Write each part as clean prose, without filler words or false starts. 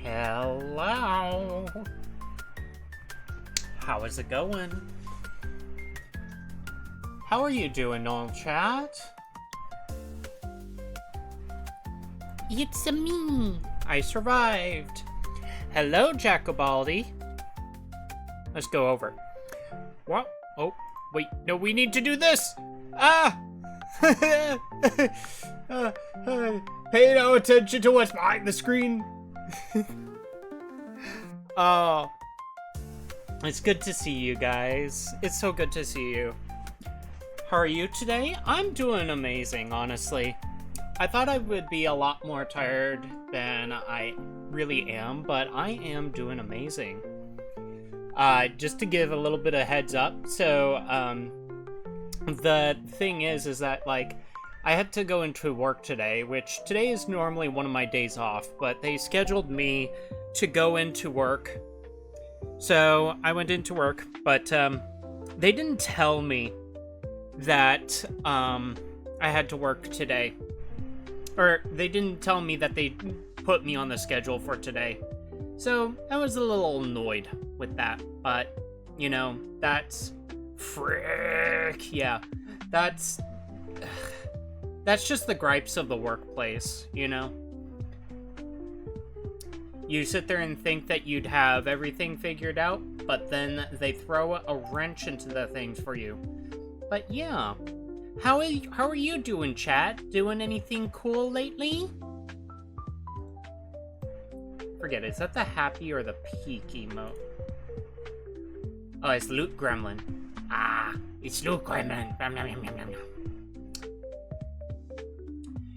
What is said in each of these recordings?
Hello. How is it going? How are you doing, old chat? It's me. I survived. Hello, Jacobaldi. Let's go over. What? Oh, wait. No, we need to do this. Ah! Pay no attention to what's behind the screen. Oh. It's good to see you guys. It's so good to see you. How are you today? I'm doing amazing, honestly. I thought I would be a lot more tired than I really am, but I am doing amazing. Just to give a little bit of heads up, so, the thing is that, like, I had to go into work today, which today is normally one of my days off, but they scheduled me to go into work. So I went into work, but, they didn't tell me that, I had to work today. Or, they didn't tell me that they put me on the schedule for today. So, I was a little annoyed with that. But, you know, that's... Frick! Yeah. That's just the gripes of the workplace, you know? You sit there and think that you'd have everything figured out, but then they throw a wrench into the things for you. But yeah. How are you doing, chat? Doing anything cool lately? Forget it. Is that the happy or the peak emote? Oh, it's Loot Gremlin. Ah, it's Loot Gremlin.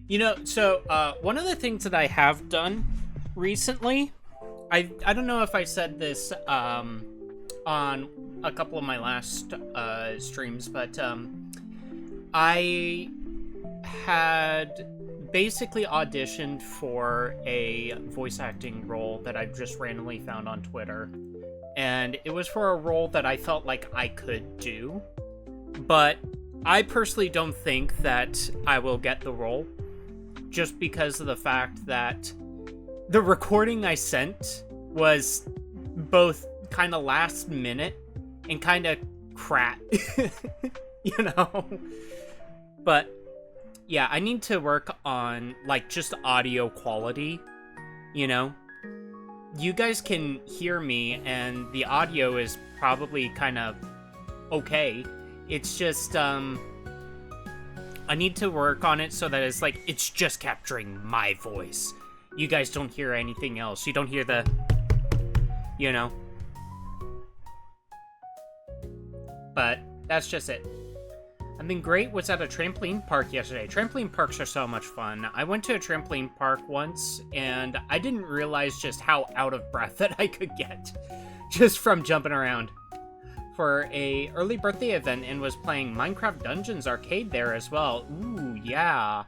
You know, so one of the things that I have done recently, I don't know if I said this on a couple of my last streams, but I had basically auditioned for a voice acting role that I just randomly found on Twitter. And it was for a role that I felt like I could do. But I personally don't think that I will get the role. Just because of the fact that the recording I sent was both kind of last minute and kind of crap. You know? But yeah, I need to work on, like, just audio quality, you know? You guys can hear me, and the audio is probably kind of okay. It's just, I need to work on it so that it's, like, it's just capturing my voice. You guys don't hear anything else. You don't hear the, you know? But that's just it. I've been great. Was at a trampoline park yesterday. Trampoline parks are so much fun. I went to a trampoline park once, and I didn't realize just how out of breath that I could get just from jumping around for a early birthday event and was playing Minecraft Dungeons Arcade there as well. Ooh, yeah.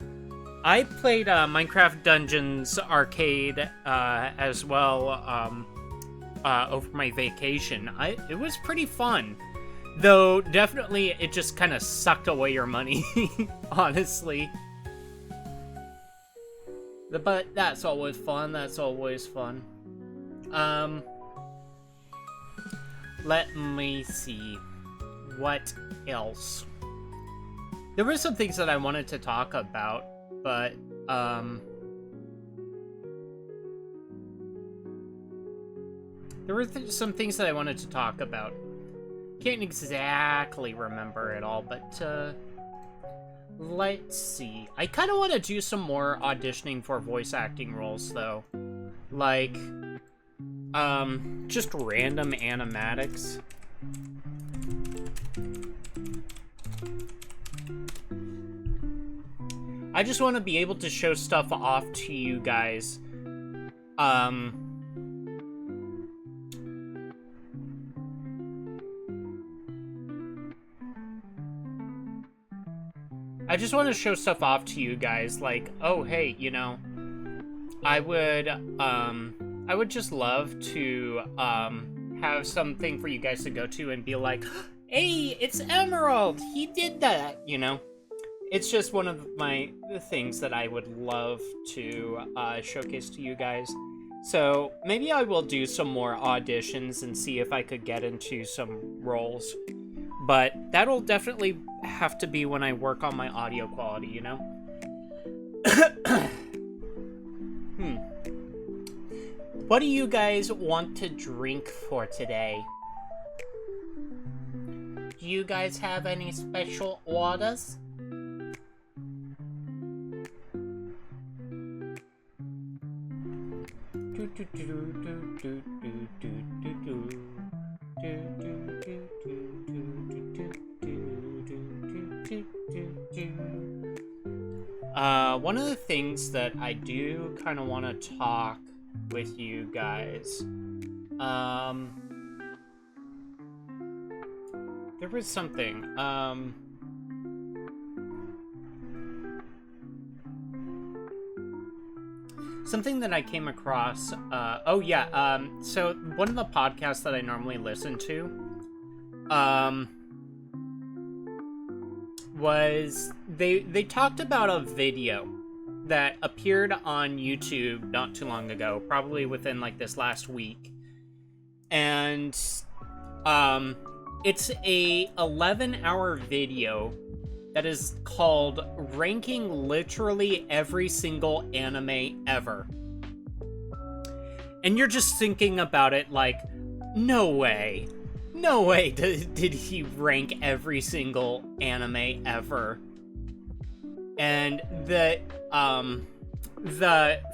I played Minecraft Dungeons Arcade as well over my vacation. It was pretty fun. Though, definitely, it just kind of sucked away your money, honestly. But that's always fun, that's always fun. Let me see. What else? There were some things that I wanted to talk about, but, there were some things that I wanted to talk about. Can't exactly remember it all, but, let's see. I kind of want to do some more auditioning for voice acting roles, though. Like, just random animatics. I just want to be able to show stuff off to you guys. I just want to show stuff off to you guys, like, oh, hey, you know, I would just love to, have something for you guys to go to and be like, hey, it's Emerald, he did that, you know? It's just one of my things that I would love to, showcase to you guys. So maybe I will do some more auditions and see if I could get into some roles. But that'll definitely have to be when I work on my audio quality, you know? What do you guys want to drink for today? Do you guys have any special orders? One of the things that I do kind of want to talk with you guys, there was something, something that I came across, so one of the podcasts that I normally listen to, was, they talked about a video that appeared on YouTube not too long ago, probably within, like, this last week, and, it's a 11-hour video that is called Ranking Literally Every Single Anime Ever. And you're just thinking about it like, no way did he rank every single anime ever. And the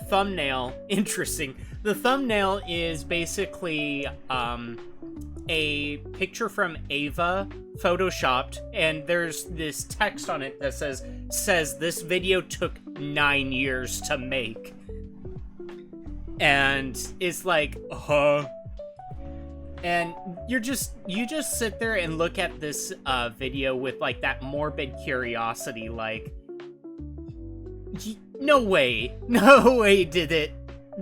thumbnail, interesting. The thumbnail is basically, a picture from Ava photoshopped, and there's this text on it that says this video took 9 years to make. And it's like, and you just sit there and look at this video with, like, that morbid curiosity, like, no way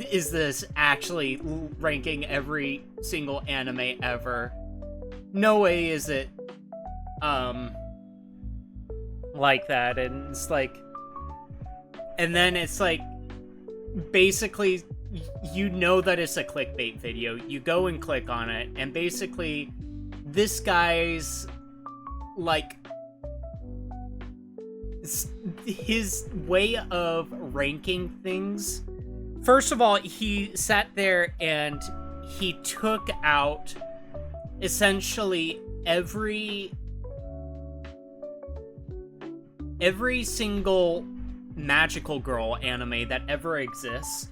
is this actually ranking every single anime ever. No way is it, like that. And it's like, and then it's like, basically, you know that it's a clickbait video. You go and click on it, and basically, this guy's, like, his way of ranking things. First of all, he sat there and he took out essentially every single magical girl anime that ever exists.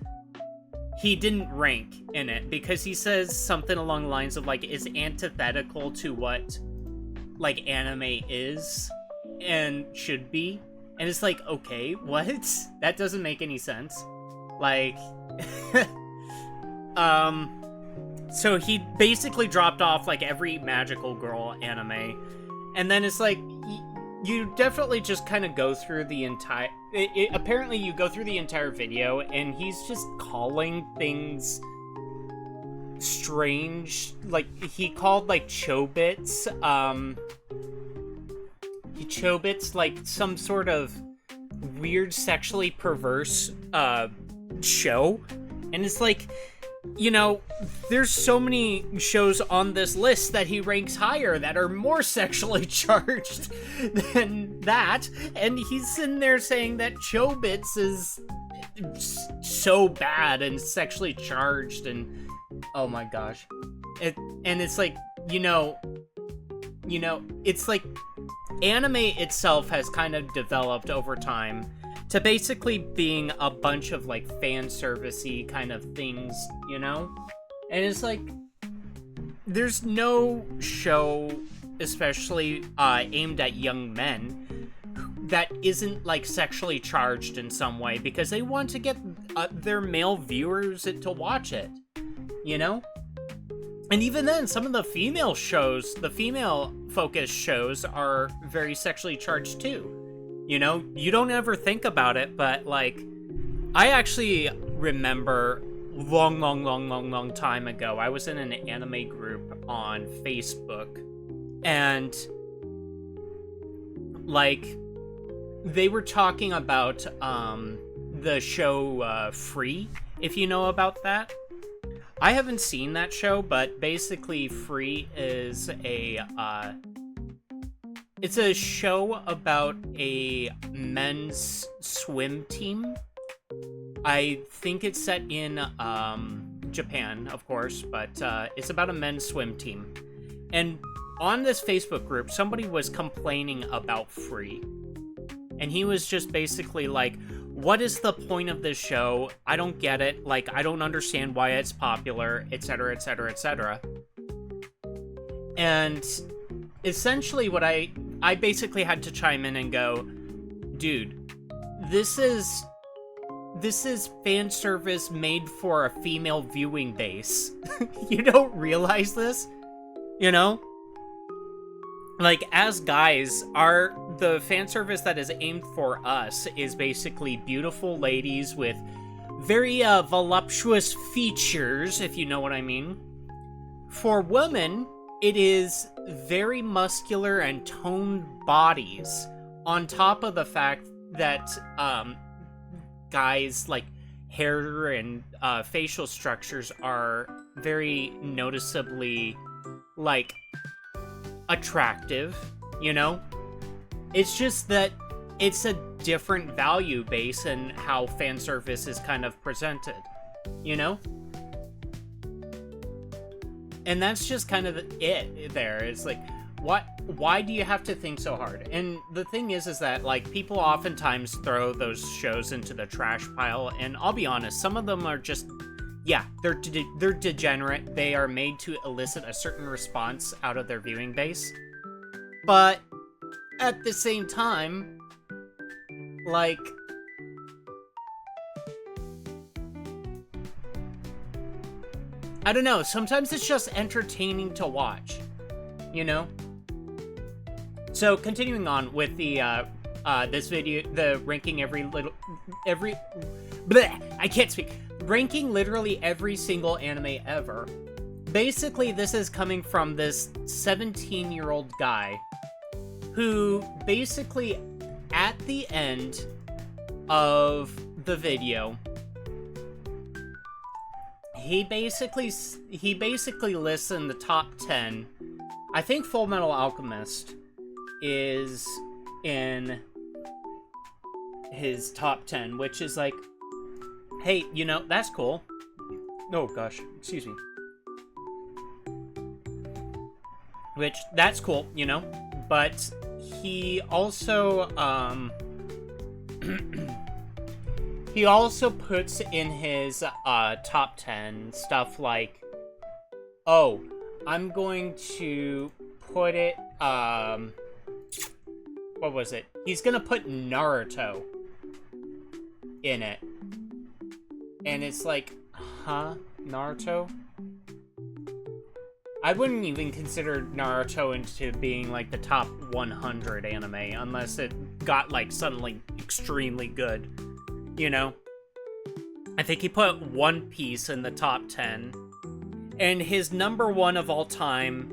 He didn't rank in it because he says something along the lines of, like, is antithetical to what, like, anime is and should be. And it's like, okay, what? That doesn't make any sense. Like, so he basically dropped off, like, every magical girl anime, and then it's like, you definitely just kind of go through the entire, apparently you go through the entire video, and he's just calling things strange, like, he called, like, Chobits, like, some sort of weird sexually perverse, show. And it's like, you know, there's so many shows on this list that he ranks higher that are more sexually charged than that, and he's sitting there saying that Chobits is so bad and sexually charged, and oh my gosh. It's like, you know, it's like anime itself has kind of developed over time to basically being a bunch of, like, fan servicey kind of things, you know? And it's like, there's no show, especially aimed at young men, that isn't, like, sexually charged in some way, because they want to get their male viewers to watch it, you know? And even then, some of the female shows, the female-focused shows, are very sexually charged too. You know, you don't ever think about it, but, like, I actually remember long time ago, I was in an anime group on Facebook, and, like, they were talking about, the show, Free, if you know about that. I haven't seen that show, but basically Free is it's a show about a men's swim team. I think it's set in Japan, of course, but it's about a men's swim team. And on this Facebook group, somebody was complaining about Free. And he was just basically like, what is the point of this show? I don't get it. Like, I don't understand why it's popular, etc., etc., etc. And essentially what I basically had to chime in and go, dude, this is fan service made for a female viewing base. You don't realize this? You know? Like, as guys, the fan service that is aimed for us is basically beautiful ladies with very voluptuous features, if you know what I mean. For women, it is very muscular and toned bodies, on top of the fact that guys, like, hair and facial structures are very noticeably, like, attractive, you know? It's just that it's a different value base in how fan service is kind of presented, you know? And that's just kind of it there. It's like, why do you have to think so hard? And the thing is that, like, people oftentimes throw those shows into the trash pile, and I'll be honest, some of them are just, yeah, they're degenerate. They are made to elicit a certain response out of their viewing base. But at the same time, like, I don't know, sometimes it's just entertaining to watch, you know? So, continuing on with the, this video, the ranking I can't speak. Ranking literally every single anime ever. Basically, this is coming from this 17-year-old guy who basically, at the end of the video, he basically lists in the top 10. I think Full Metal Alchemist is in his top 10, which is like, hey, you know, that's cool. Oh gosh, excuse me. Which, that's cool, you know? But he also, he also puts in his top 10 stuff like, oh, I'm going to put it, what was it? He's gonna put Naruto in it. And it's like, huh? Naruto? I wouldn't even consider Naruto into being, like, the top 100 anime, unless it got, like, suddenly extremely good, you know? I think he put One Piece in the top 10, and his number one of all time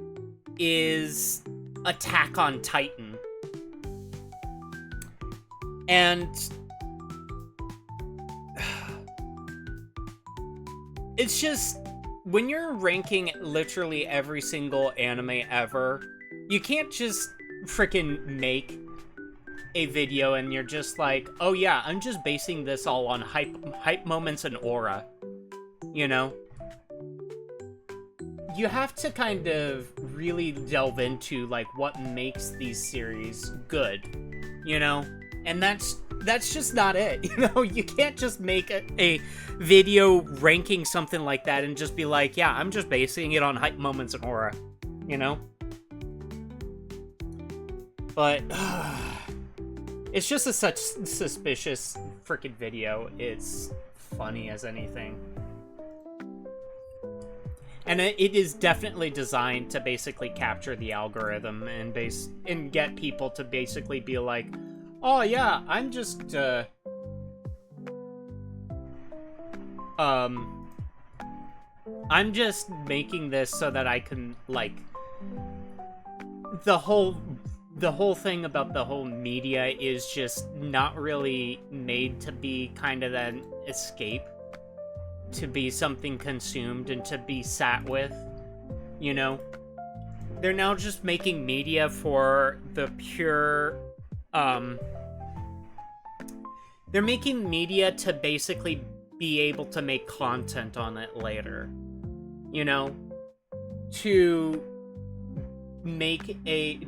is Attack on Titan. And it's just, when you're ranking literally every single anime ever, you can't just freaking make a video and you're just like, oh yeah, I'm just basing this all on hype moments and aura, you know? You have to kind of really delve into, like, what makes these series good, you know? And that's just not it, you know? You can't just make a video ranking something like that and just be like, yeah, I'm just basing it on hype moments and aura, you know? But, it's just such suspicious freaking video. It's funny as anything. And it is definitely designed to basically capture the algorithm and get people to basically be like, oh yeah, I'm just making this so that I can, like, the whole thing about the whole media is just not really made to be kind of an escape, to be something consumed and to be sat with, you know? They're now just making media for the pure, they're making media to basically be able to make content on it later, you know? To make a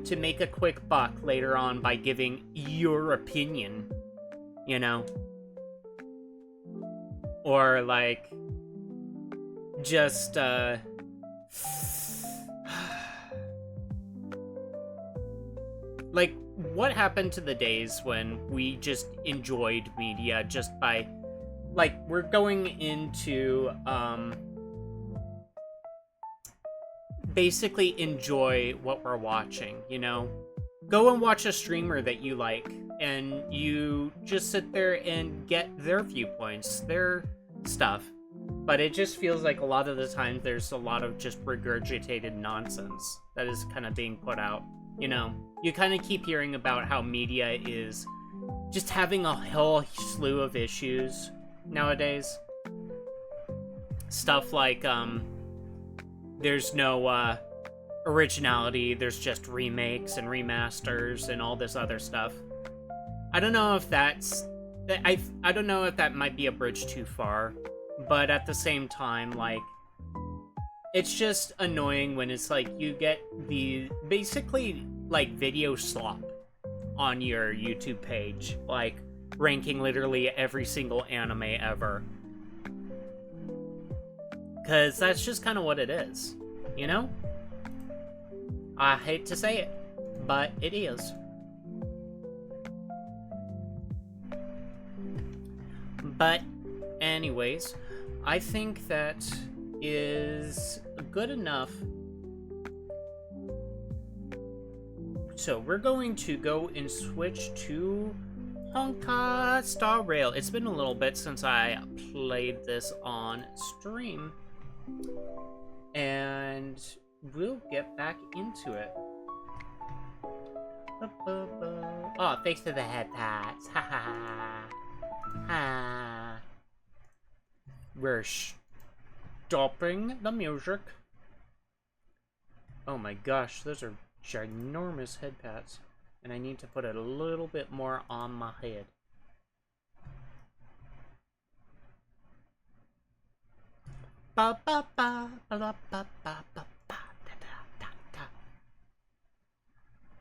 quick buck later on by giving your opinion, you know? Or, like, just, like, what happened to the days when we just enjoyed media just by, like, we're going into, basically enjoy what we're watching, you know? Go and watch a streamer that you like, and you just sit there and get their viewpoints, their stuff. But it just feels like a lot of the time there's a lot of just regurgitated nonsense that is kind of being put out, you know? You kind of keep hearing about how media is just having a whole slew of issues nowadays. Stuff like, there's no, originality, there's just remakes and remasters and all this other stuff. I don't know if that's... I don't know if that might be a bridge too far, but at the same time, like, it's just annoying when it's like you get the basically like video slop on your YouTube page, like ranking literally every single anime ever. Because that's just kind of what it is, you know? I hate to say it, but it is. But anyways, I think that is good enough. So we're going to go and switch to Honkai Star Rail. It's been a little bit since I played this on stream, and we'll get back into it. Oh, thanks to the head pats. Ha ha ha. We're stopping the music. Oh my gosh, those are ginormous head pats. And I need to put a little bit more on my head. Ba ba ba ba ba ba ba ba da da da.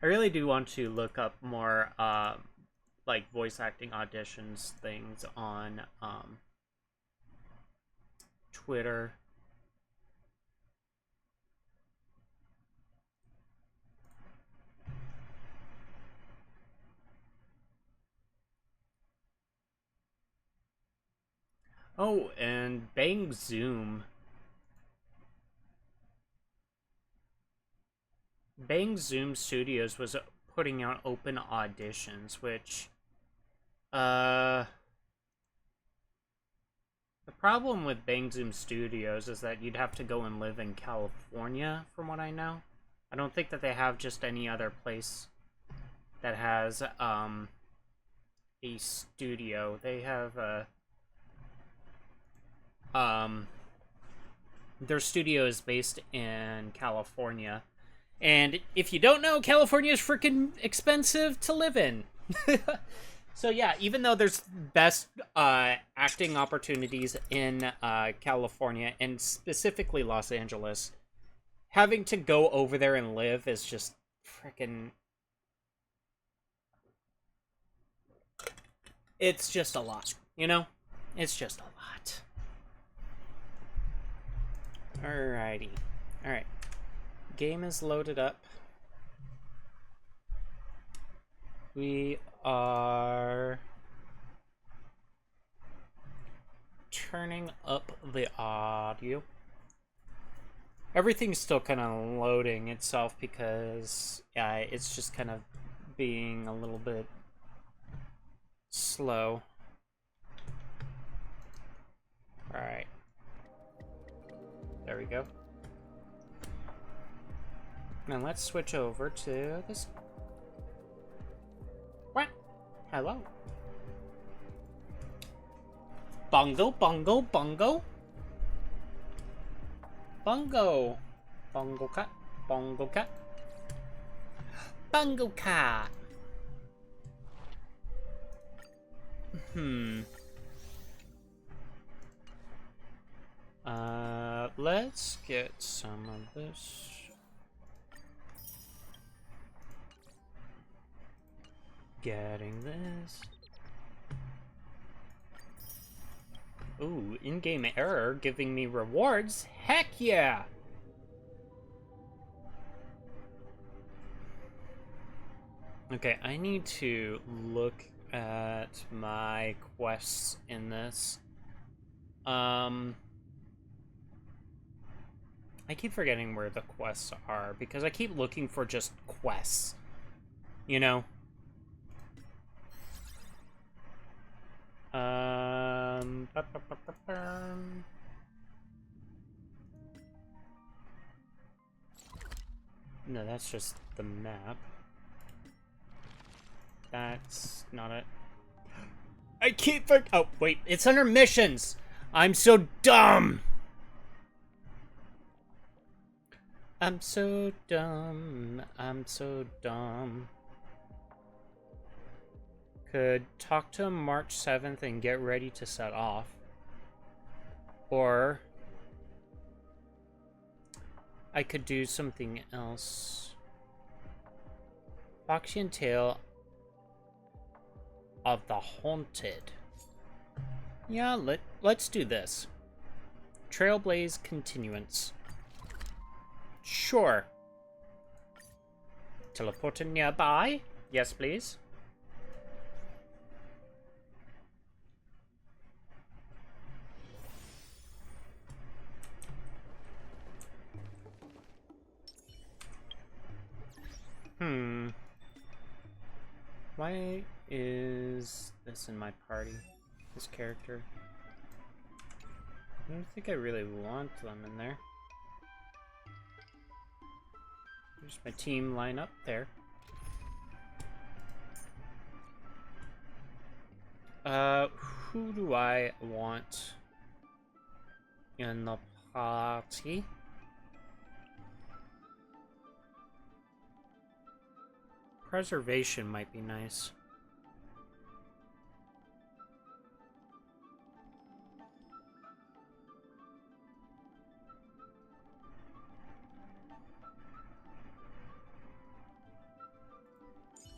I really do want to look up more like voice acting auditions things on Twitter. Oh, and Bang Zoom. Bang Zoom Studios was putting out open auditions, which, the problem with Bang Zoom Studios is that you'd have to go and live in California, from what I know. I don't think that they have just any other place that has, a studio. They have, their studio is based in California. And if you don't know, California is freaking expensive to live in. So yeah, even though there's best acting opportunities in California, and specifically Los Angeles, having to go over there and live is just freaking... It's just a lot, you know? It's just a lot. Alrighty. Alright. Game is loaded up. We are turning up the audio. Everything's still kind of loading itself because it's just kind of being a little bit slow. Alright. There we go. Now let's switch over to this. What? Hello. Bongo, bongo, bongo. Bongo. Bongo cat. Bongo cat. Bongo cat. Let's get some of this. Getting this. Ooh, in-game error giving me rewards? Heck yeah! Okay, I need to look at my quests in this. I keep forgetting where the quests are, because I keep looking for just quests. You know? No, that's just the map. That's not it. I keep oh, wait, it's under missions! I'm so dumb! I'm so dumb. I'm so dumb. Could talk to him March 7th and get ready to set off. Or I could do something else. Foxy and Tale of the Haunted. Yeah, let's do this. Trailblaze Continuance. Sure. Teleporting nearby? Yes, please. Why is this in my party? This character? I don't think I really want them in there. There's my team line up there. Who do I want in the party? Preservation might be nice.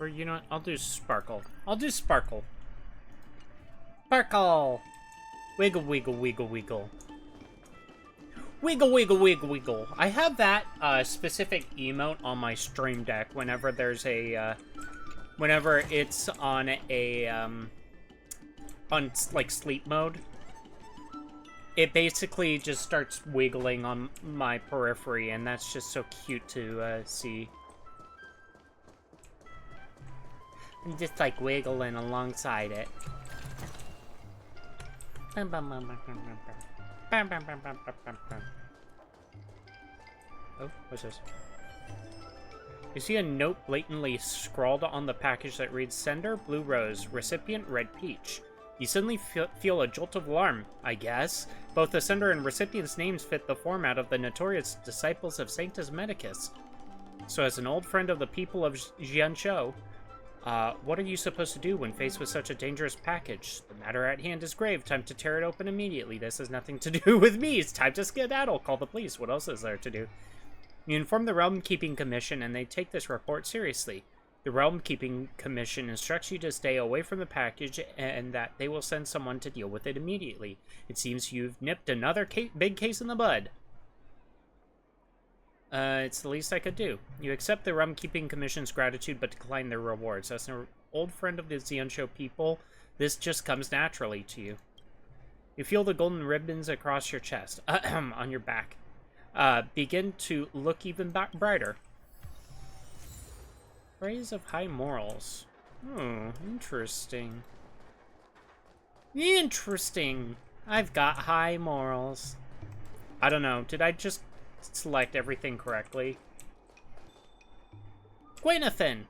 Or, you know what? I'll do Sparkle. I'll do Sparkle. Sparkle! Wiggle, wiggle, wiggle, wiggle. Wiggle, wiggle, wiggle, wiggle. I have that specific emote on my stream deck whenever there's a, whenever it's on a, on, like, sleep mode. It basically just starts wiggling on my periphery, and that's just so cute to, see. I'm just, like, wiggling alongside it. Oh, what's this? You see a note blatantly scrawled on the package that reads, Sender, Blue Rose, Recipient, Red Peach. You suddenly feel a jolt of alarm, I guess. Both the sender and recipient's names fit the format of the notorious Disciples of Sanctus Medicus. So as an old friend of the people of Jianzhou, what are you supposed to do when faced with such a dangerous package? The matter at hand is grave. Time to tear it open immediately. This has nothing to do with me. It's time to skedaddle. Call the police. What else is there to do? You inform the Realm Keeping Commission, and they take this report seriously. The Realm Keeping Commission instructs you to stay away from the package, and that they will send someone to deal with it immediately. It seems you've nipped another big case in the bud. It's the least I could do. You accept the Realm Keeping Commission's gratitude, but decline their rewards. As an old friend of the Xianzhou people, this just comes naturally to you. You feel the golden ribbons across your chest, on your back, begin to look even brighter. Praise of high morals. Oh, interesting. Interesting. I've got high morals. I don't know. Did I just select everything correctly? Gwynathan!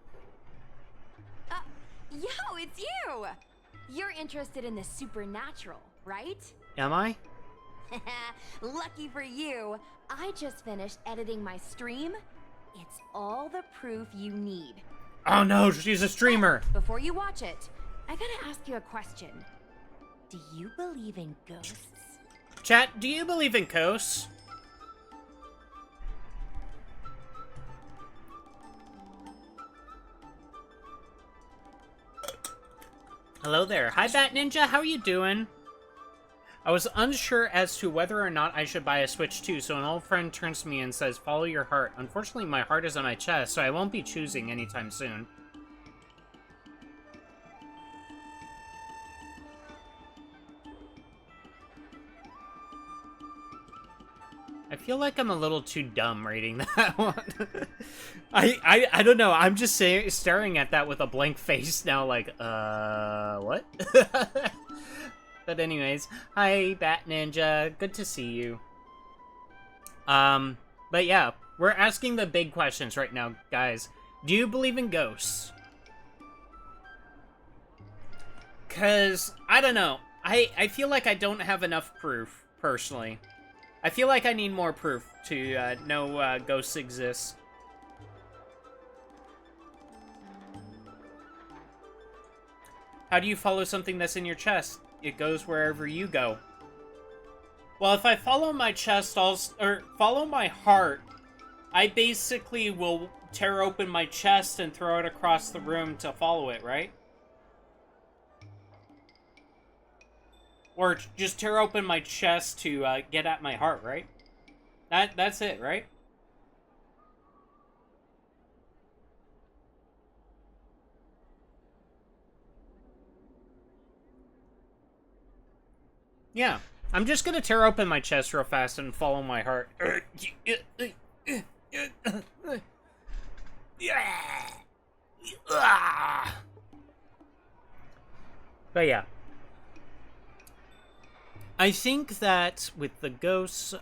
Yo, it's you! You're interested in the supernatural, right? Am I? Lucky for you, I just finished editing my stream. It's all the proof you need. Oh no, she's a streamer. But before you watch it, I gotta ask you a question. Do you believe in ghosts? Chat, do you believe in ghosts? Hello there. Hi, Bat Ninja. How are you doing? I was unsure as to whether or not I should buy a Switch 2, so an old friend turns to me and says, follow your heart. Unfortunately, my heart is on my chest, so I won't be choosing anytime soon. I feel like I'm a little too dumb reading that one. I don't know. I'm just staring at that with a blank face now, like, what? But anyways, hi, Bat Ninja. Good to see you. But yeah, we're asking the big questions right now, guys. Do you believe in ghosts? Because, I don't know. I feel like I don't have enough proof, personally. I feel like I need more proof to know ghosts exist. How do you follow something that's in your chest? It goes wherever you go. Well, if I follow my chest, or follow my heart, I basically will tear open my chest and throw it across the room to follow it, right? Or just tear open my chest to get at my heart, right? That's it, right? Yeah. I'm just gonna tear open my chest real fast and follow my heart. But yeah. I think that with the ghosts,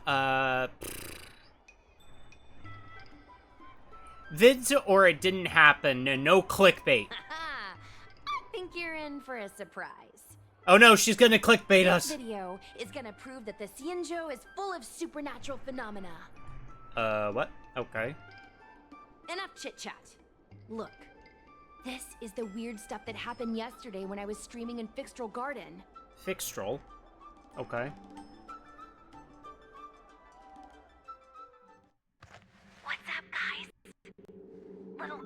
vids or it didn't happen, no clickbait. I think you're in for a surprise. Oh no, she's gonna clickbait us. This video is gonna prove that the Xianzhou is full of supernatural phenomena. What? Okay. Enough chit-chat. Look, this is the weird stuff that happened yesterday when I was streaming in Fixtral Garden. Fixtral? Okay. What's up, guys? Little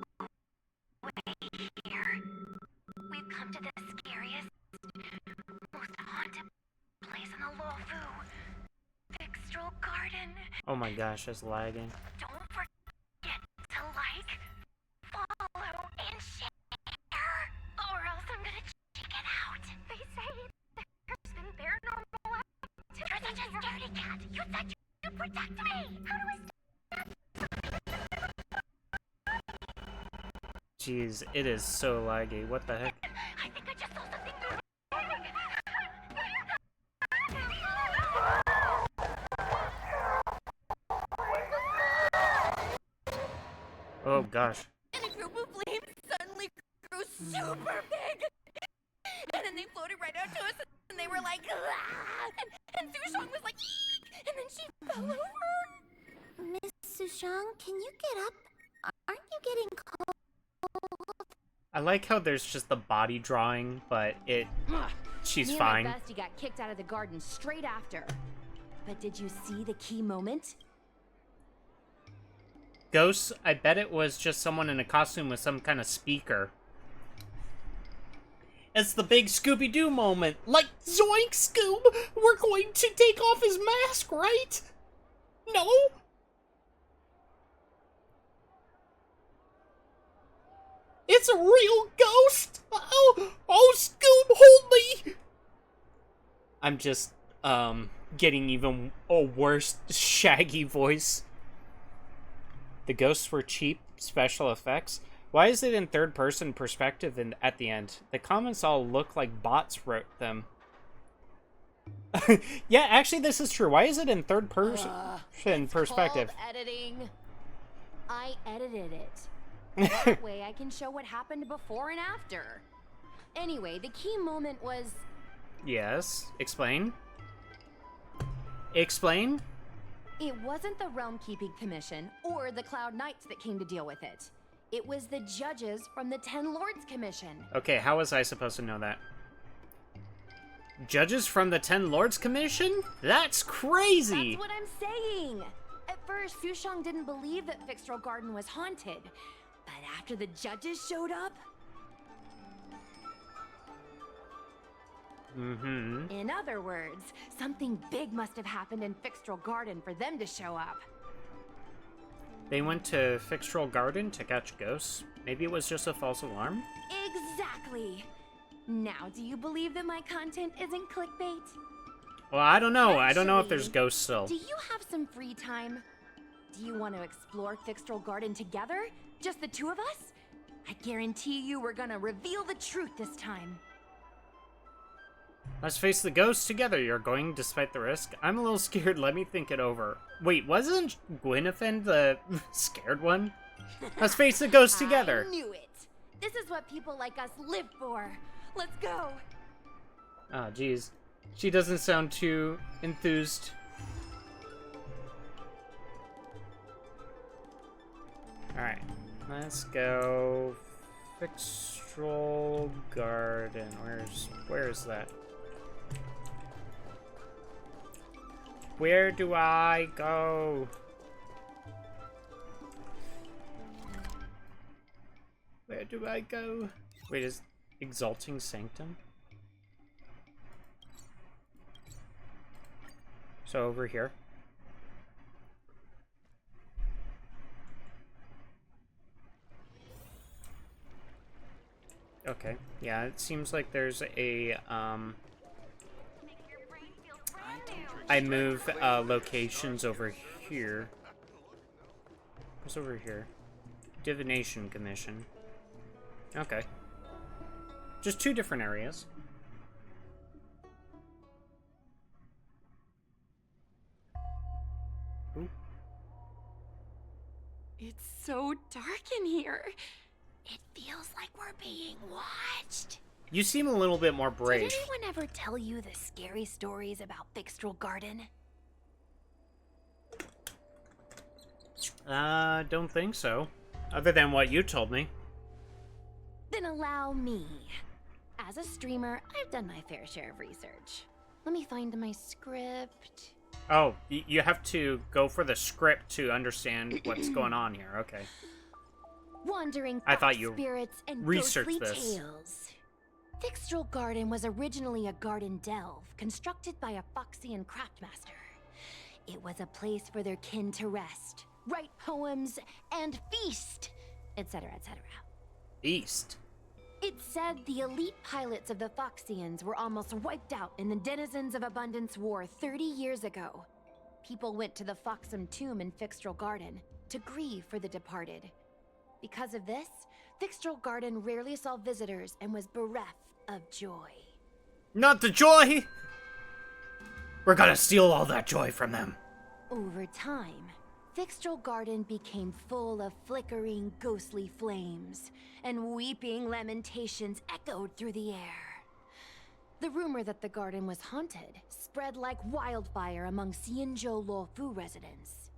way here. We've come to the scariest, most haunted place in the Luofu. Fixtral Garden. Oh my gosh, that's lagging. Don't forget to like, follow, and share, or else I'm gonna check it out. They say there's been paranormal activity. You're such a scaredy cat. You said you'd protect me. How do I Jeez, it is so laggy. What the heck? I think I just saw something moving. Oh gosh. And a group of flames suddenly grew super big. And then they floated right out to us, and they were like, ah! And Sushang was like, eek! And then she fell over. Miss Sushang, can you get up? Aren't you getting cold? I like how there's just the body drawing, but she's fine. Me and my bestie got kicked out of the garden straight after. But did you see the key moment? Ghosts? I bet it was just someone in a costume with some kind of speaker. It's the big Scooby-Doo moment. Like, zoink, Scoob! We're going to take off his mask, right? No? It's a real ghost! Oh, Scoob, hold me! I'm just, getting even a worse Shaggy voice. The ghosts were cheap special effects. Why is it in third-person perspective at the end? The comments all look like bots wrote them. Yeah, actually, this is true. Why is it in third-person perspective? Called editing. I edited it. That way I can show what happened before and after. Anyway, the key moment was... Yes, explain. Explain? It wasn't the Realm Keeping Commission or the Cloud Knights that came to deal with it. It was the judges from the Ten Lords Commission. Okay, how was I supposed to know that? Judges from the Ten Lords Commission? That's crazy! That's what I'm saying! At first, Fushang didn't believe that Fixtral Garden was haunted. But after the judges showed up... Mm-hmm. In other words, something big must have happened in Fixtral Garden for them to show up. They went to Fixtral Garden to catch ghosts? Maybe it was just a false alarm? Exactly! Now, do you believe that my content isn't clickbait? Well, I don't know. I don't know if Actually, there's ghosts still. Do you have some free time? Do you want to explore Fixtral Garden together? Just the two of us? I guarantee you we're gonna reveal the truth this time. Let's face the ghosts together. You're going despite the risk. I'm a little scared. Let me think it over. Wait, wasn't Gwynethyn the scared one? Let's face the ghosts together. I knew it. This is what people like us live for. Let's go. Oh, geez. She doesn't sound too enthused. Alright. Let's go... Fixtral Garden. Where is that? Where do I go? Where do I go? Wait, is Exalting Sanctum? So over here. Okay. Yeah, it seems like there's a, I move, locations over here. What's over here? Divination Commission. Okay. Just two different areas. Ooh. It's so dark in here. It feels like we're being watched. You seem a little bit more brave. Did anyone ever tell you the scary stories about Fixtral Garden? Don't think so. Other than what you told me. Then allow me. As a streamer, I've done my fair share of research. Let me find my script. Oh, you have to go for the script to understand what's going on here. Okay. Wandering I thought you spirits and researched ghostly this. tales. Fixtral Garden was originally a garden delve constructed by a Foxian craftmaster. It was a place for their kin to rest, write poems, and feast, etc., etc. East. It said the elite pilots of the Foxians were almost wiped out in the Denizens of Abundance War 30 years ago. People went to the Foxum tomb in Fixtral Garden to grieve for the departed. Because of this, Fixtral Garden rarely saw visitors and was bereft of joy. Not the joy! We're gonna steal all that joy from them. Over time, Fixtral Garden became full of flickering, ghostly flames, and weeping lamentations echoed through the air. The rumor that the garden was haunted spread like wildfire among Xianzhou Luofu residents.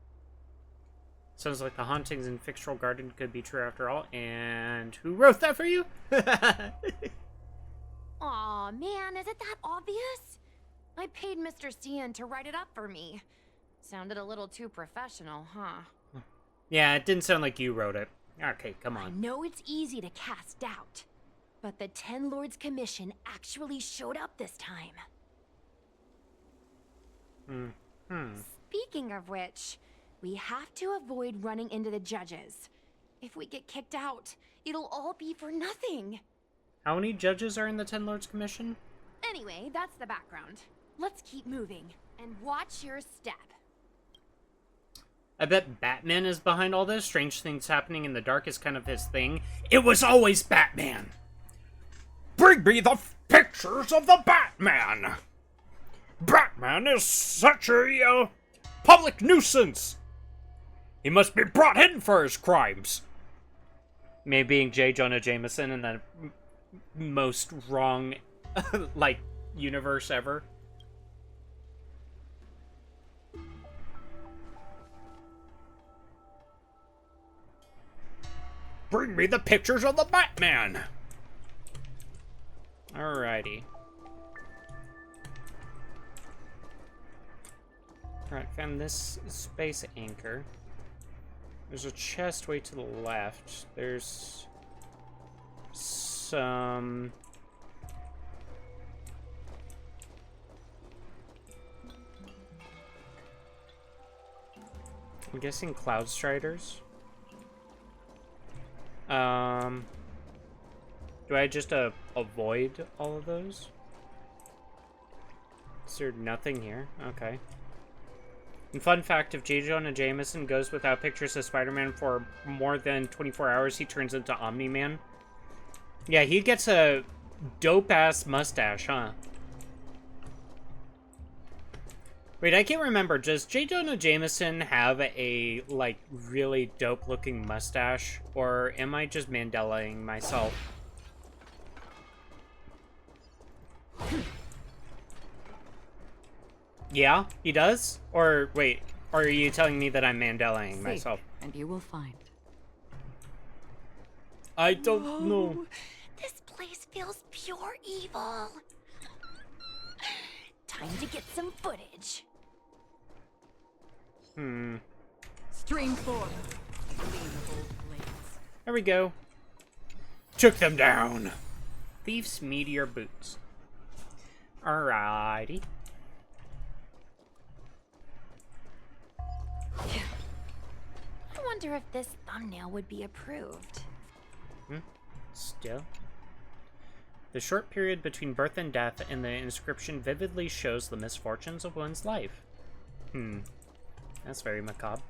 Sounds like the hauntings in Fixtral Garden could be true after all. And who wrote that for you? Aw, man, is it that obvious? I paid Mr. Cian to write it up for me. Sounded a little too professional, huh? Yeah, it didn't sound like you wrote it. Okay, come I on. know it's easy to cast doubt, but the Ten Lords Commission actually showed up this time. Speaking of which, we have to avoid running into the judges. If we get kicked out, it'll all be for nothing. How many judges are in the Ten Lords Commission? Anyway, that's the background. Let's keep moving, and watch your step. I bet Batman is behind all this. Strange things happening in the dark is kind of his thing. It was always Batman! Bring me the pictures of the Batman! Batman is such a, public nuisance! He must be brought in for his crimes! Me being J. Jonah Jameson in the most wrong, universe ever. Bring me the pictures of the Batman! Alrighty. Alright, found this space anchor. There's a chest way to the left. There's some... I'm guessing Cloud Striders. Do I just avoid all of those? Is there nothing here? Okay. And fun fact, if J. Jonah Jameson goes without pictures of Spider-Man for more than 24 hours, he turns into Omni-Man. Yeah, he gets a dope-ass mustache, huh? Wait, I can't remember. Does J. Jonah Jameson have a, like, really dope-looking mustache? Or am I just Mandelaing myself? Yeah, he does? Or, wait, or are you telling me that I'm Mandelaing myself? And you will find. I don't know. This place feels pure evil. Time to get some footage. Stream 4. There we go. Took them down. Thief's Meteor Boots. Alrighty. I wonder if this thumbnail would be approved. Still. The short period between birth and death and the inscription vividly shows the misfortunes of one's life. That's very macabre.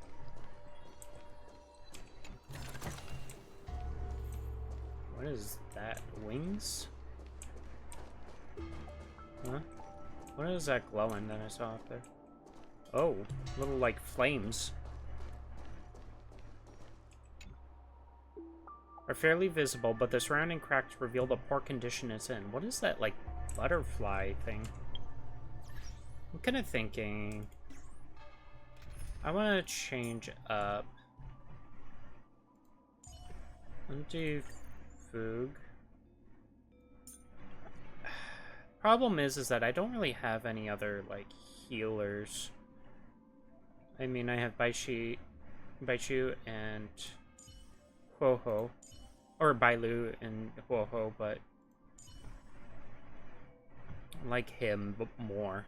What is that? Wings? Huh? What is that glowing that I saw up there? Oh, little, like, flames. Are fairly visible, but the surrounding cracks reveal the poor condition it's in. What is that, like, butterfly thing? I'm kind of thinking... I want to change up. Let's do Foog. Problem is that I don't really have any other, like, healers. I mean, I have Baichu and Ho-Ho. Or Bailu and Ho-Ho, but I like him more.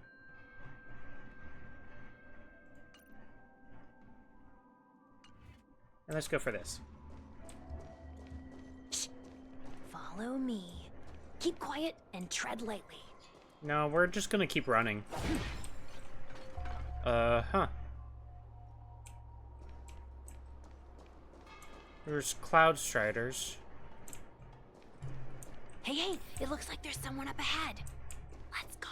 And let's go for this. Shh. Follow me. Keep quiet and tread lightly. No, we're just gonna keep running. Huh. There's Cloud Striders. Hey, it looks like there's someone up ahead. Let's go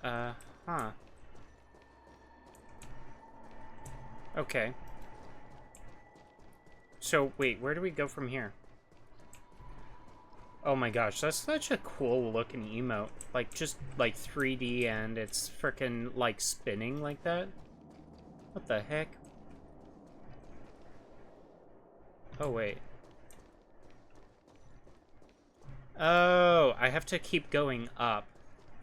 around. Huh. Okay. So, wait, where do we go from here? Oh my gosh, that's such a cool looking emote. Like, just, like, 3D and it's frickin', like, spinning like that. What the heck? Oh, wait. Oh, I have to keep going up.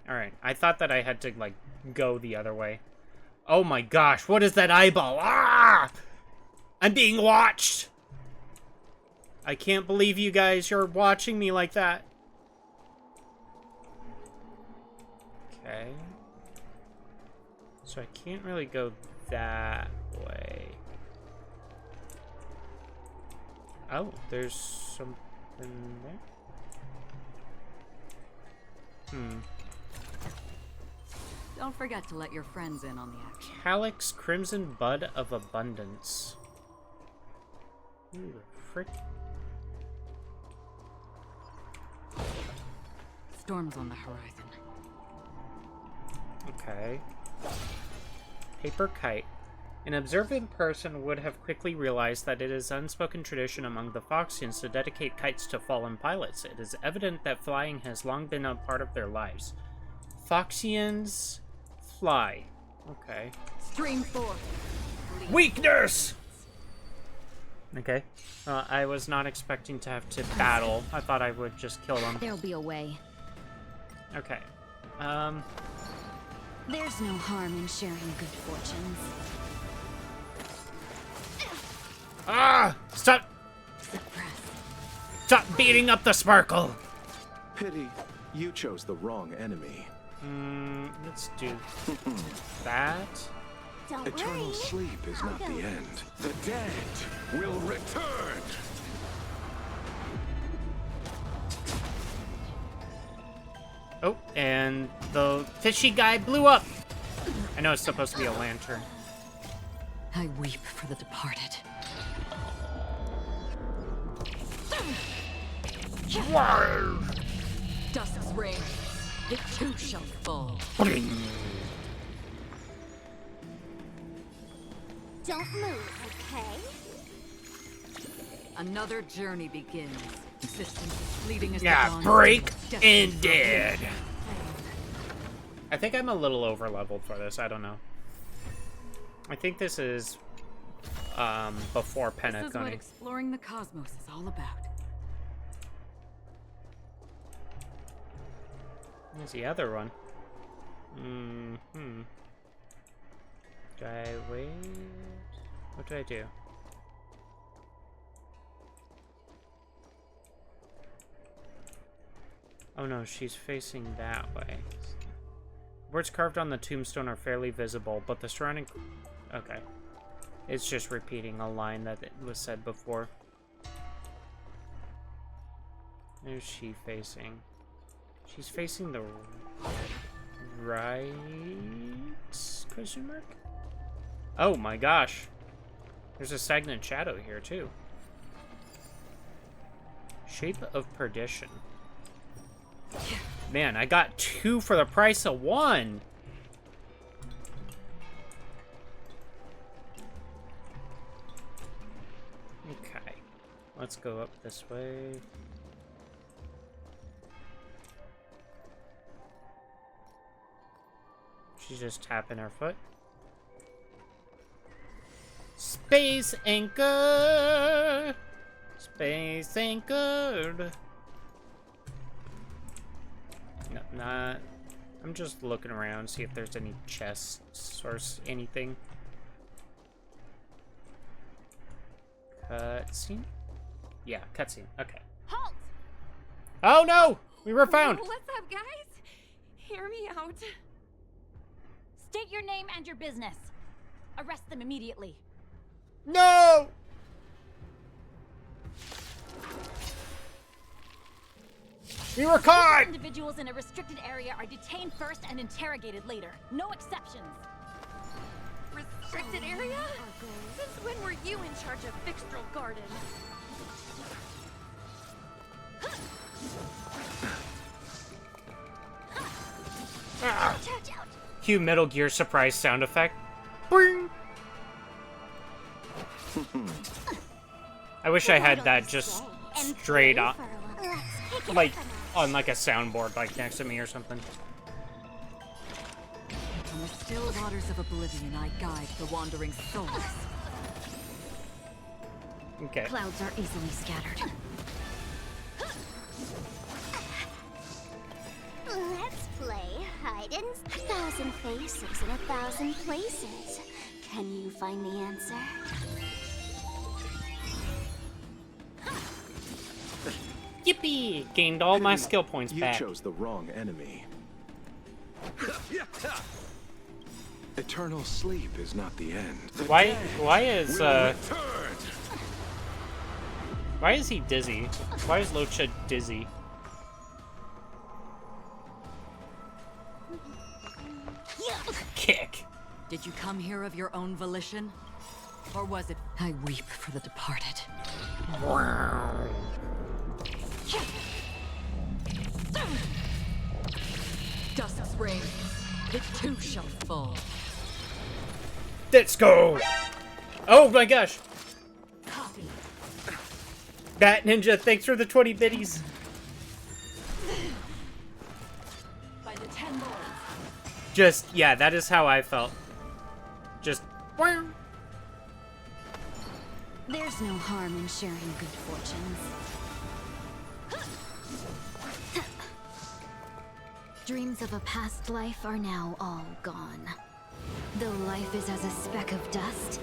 Alright, I thought that I had to, like, go the other way. Oh my gosh, what is that eyeball? Ah! I'm being watched! I can't believe you guys are watching me like that. Okay. So I can't really go that way. Oh, there's something there? Don't forget to let your friends in on the action. Calyx Crimson Bud of Abundance. Ooh, frick. Storm's on the horizon. Okay. Paper Kite. An observant person would have quickly realized that it is unspoken tradition among the Foxians to dedicate kites to fallen pilots. It is evident that flying has long been a part of their lives. Foxians fly. Okay. Stream 4. Weakness! Okay. I was not expecting to have to battle. I thought I would just kill them. There'll be a way. Okay. There's no harm in sharing good fortunes. Ah! Stop! Suppress. Stop beating up the sparkle! Pity, you chose the wrong enemy. Let's do that. Don't Eternal worry. sleep is not the end. The dead will return! Oh, and the fishy guy blew up! I know it's supposed to be a lantern. I weep for the departed. Dusk's reign, it too shall fall. Don't move, okay? Another journey begins. Existence is fleeting as the Yeah, dawn. break Death and is dead. I think I'm a little over leveled for this. I don't know. I think this is before This is what Penacony. exploring the cosmos is all about. There's the other one. Do I wait? What do I do? Oh no, she's facing that way. Words carved on the tombstone are fairly visible, but the surrounding... Okay. It's just repeating a line that was said before. Where's she facing? She's facing the right? Question mark? Oh my gosh. There's a stagnant shadow here too. Shape of Perdition. Man, I got 2 for the price of 1. Okay. Let's go up this way. She's just tapping her foot. Space anchor! Space anchored! No, not... I'm just looking around, see if there's any chests or anything. Cutscene? Yeah, cutscene. Okay. Halt! Oh no! We were found! What's up, guys? Hear me out. State your name and your business. Arrest them immediately. No! We were caught! Individuals in a restricted area are detained first and interrogated later. No exceptions. Restricted area? Since when were you in charge of Fixtral Garden? Ah. Ouch, ouch. Cue Metal Gear surprise sound effect. Boing! I wish I had that just straight up, like, on like a soundboard, like next to me or something. On the still waters of oblivion, I guide the wandering souls. Okay. Clouds are easily scattered. Let's play hide and 1,000 faces in 1,000 places. Can you find the answer? Yippee! Gained all my skill points You back. chose the wrong enemy. Eternal sleep is not the end. The Why dead is will return. why is he dizzy? Why is Locha dizzy? Kick. Did you come here of your own volition? Or was it, I weep for the departed? Dusk's reign, it too shall fall. Let's go! Oh my gosh! Copy. Bat Ninja, thanks for the 20 biddies. By the 10 lords. Just, yeah, that is how I felt. Just, There's no harm in sharing good fortunes. Dreams of a past life are now all gone. Though life is as a speck of dust,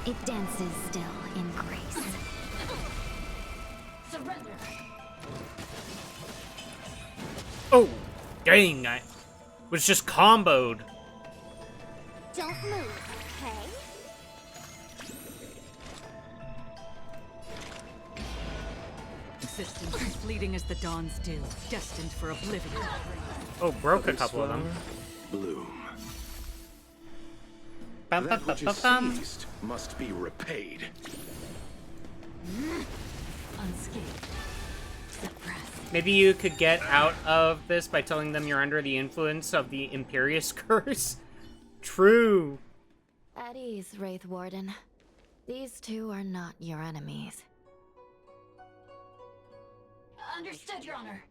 it dances still in grace. Surrender. Oh, dang, I was just comboed. Don't move, okay? Existence as fleeting as the dawn's dew, destined for oblivion. Oh, broke a This couple of them. flower, bloom. Bum, That bum, which bum, is bum, bum. seized must be repaid. Unscathed. Suppressed. Maybe you could get out of this by telling them you're under the influence of the Imperious Curse? True. At ease, Wraith Warden. These two are not your enemies. Understood, Your Honor.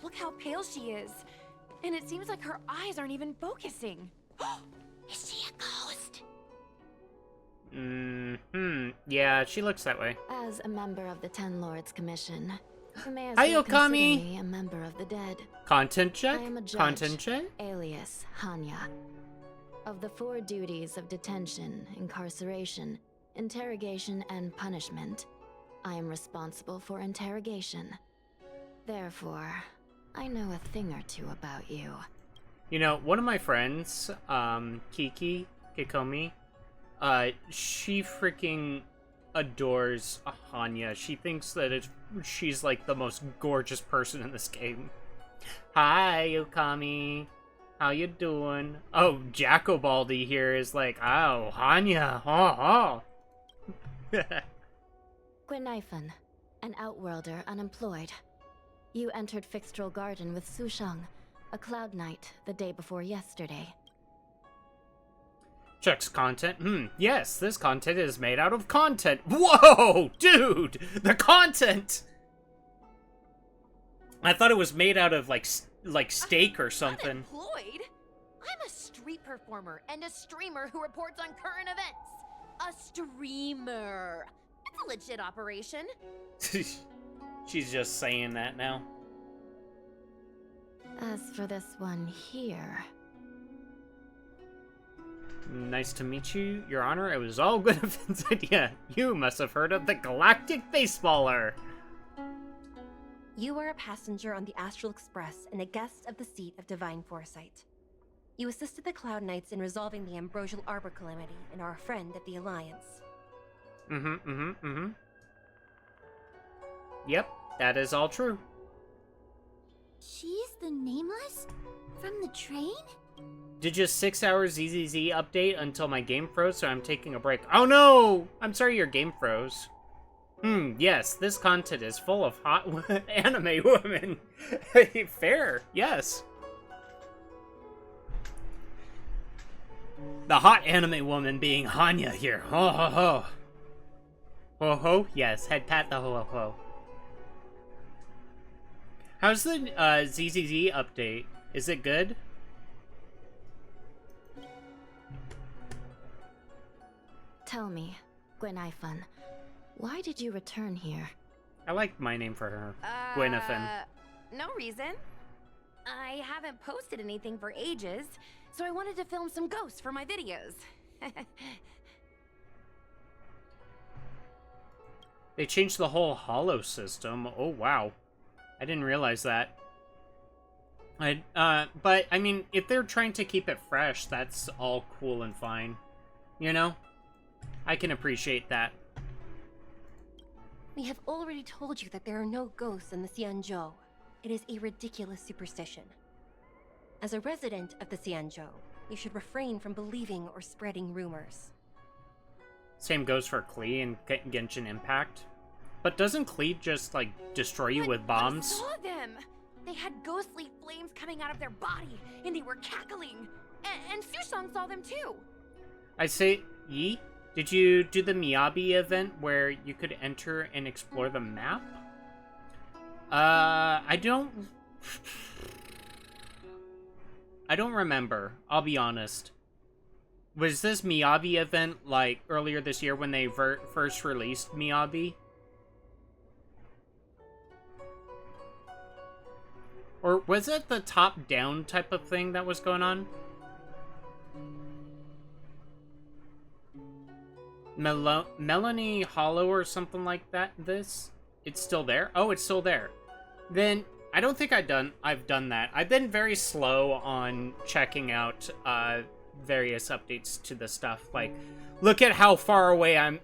Look how pale she is. And it seems like her eyes aren't even focusing. Is she a ghost? Yeah, she looks that way. As a member of the Ten Lords Commission, you may as Hi, well consider Okami. me a member of the dead. Content check? I am a judge, Content check? alias Hanya. Of the 4 duties of detention, incarceration, interrogation, and punishment, I am responsible for interrogation. Therefore, I know a thing or two about you. You know, one of my friends, Kikomi, she freaking adores Hanya. She thinks that she's like the most gorgeous person in this game. Hi, Okami. How you doing? Oh, Jacobaldi here is like, oh, Hanya. Oh, oh. Gwenifan, an outworlder unemployed. You entered Fixtral Garden with Sushang, a cloud knight, the day before yesterday. Checks content. Yes, this content is made out of content. Whoa, dude! The content! I thought it was made out of, like steak or something. Unemployed? I'm a street performer and a streamer who reports on current events. A streamer. It's a legit operation. She's just saying that now. As for this one here... Nice to meet you, Your Honor. It was all good of Finn's idea. You must have heard of the Galactic Baseballer. You are a passenger on the Astral Express and a guest of the seat of Divine Foresight. You assisted the Cloud Knights in resolving the Ambrosial Arbor calamity and are a friend of the Alliance. Yep, that is all true. She's the Nameless? From the train? Did just 6 hours ZZZ update until my game froze, so I'm taking a break. Oh no! I'm sorry your game froze. Yes, this content is full of hot anime women. Fair, yes. The hot anime woman being Hanya here. Ho ho ho. Ho ho? Yes, head pat the ho ho ho. How's the ZZZ update? Is it good? Tell me, Gwenifan, why did you return here? I like my name for her. Gwenifin. No reason. I haven't posted anything for ages, so I wanted to film some ghosts for my videos. They changed the whole hollow system. Oh, wow. I didn't realize that. But, I mean, if they're trying to keep it fresh, that's all cool and fine. You know? I can appreciate that. We have already told you that there are no ghosts in the Xianzhou. It is a ridiculous superstition. As a resident of the Xianzhou, you should refrain from believing or spreading rumors. Same goes for Klee and Genshin Impact. But doesn't Klee just, like, destroy you with bombs? I saw them! They had ghostly flames coming out of their body, and they were cackling. And Sushang saw them too. I say, Yi? Did you do the Miyabi event where you could enter and explore the map? I I don't remember. I'll be honest. Was this Miyabi event, like, earlier this year when they first released Miyabi? Or was it the top-down type of thing that was going on? Melanie Hollow or something like that, this? It's still there? Oh, it's still there. Then, I don't think I've done that. I've been very slow on checking out, various updates to the stuff. Like, look at how far away I'm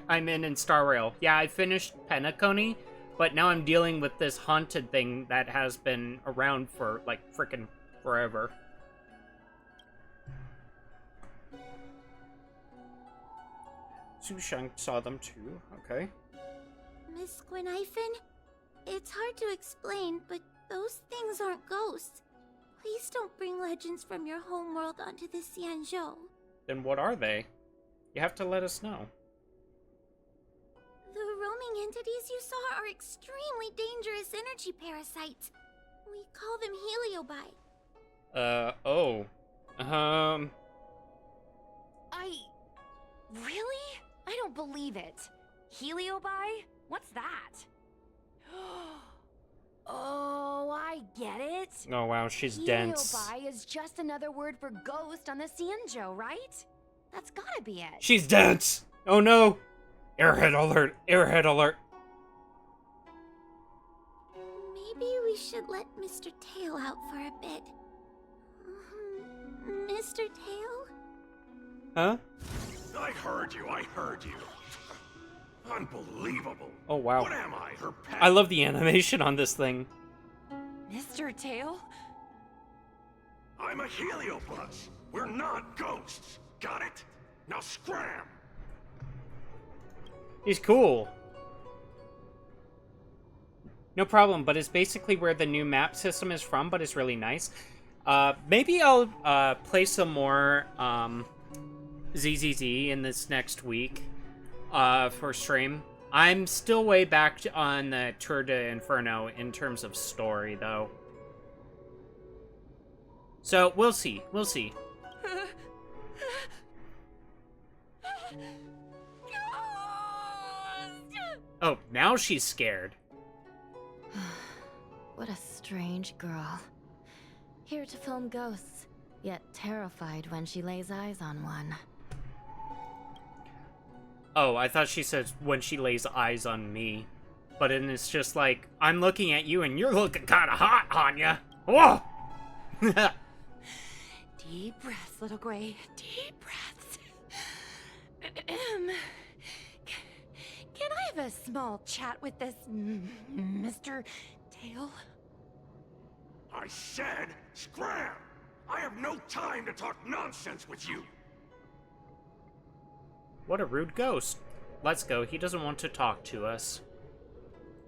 I'm in Star Rail. Yeah, I finished Penacony, but now I'm dealing with this haunted thing that has been around for, like, frickin' forever. Sushang saw them too, okay. Miss Gwynyphon, it's hard to explain, but those things aren't ghosts. Please don't bring legends from your homeworld onto the Xianzhou. Then what are they? You have to let us know. The roaming entities you saw are extremely dangerous energy parasites. We call them heliobi. Oh. Really? I don't believe it. Heliobi? What's that? Oh, I get it. Oh wow, she's dense. Heliobi is just another word for ghost on the Xianzhou, right? That's gotta be it. She's dense! Oh no! Airhead alert! Airhead alert! Maybe we should let Mr. Tail out for a bit. Mr. Tail? Huh? I heard you, I heard you. Unbelievable. Oh wow. What am I, her pet? I love the animation on this thing. Mr. Tail? I'm a heliobus. We're not ghosts. Got it? Now scram! He's cool. No problem, but it's basically where the new map system is from, but it's really nice. Maybe I'll play some more ZZZ in this next week for stream. I'm still way back on the Tour de Inferno in terms of story, though. So, we'll see. We'll see. Oh, now she's scared. What a strange girl. Here to film ghosts, yet terrified when she lays eyes on one. Oh, I thought she said when she lays eyes on me. But then it's just like, I'm looking at you and you're looking kind of hot, Anya. Whoa! Deep breaths, little gray. Deep breaths. Can I have a small chat with this Mr. Tail? I said scram! I have no time to talk nonsense with you. What a rude ghost. Let's go. He doesn't want to talk to us.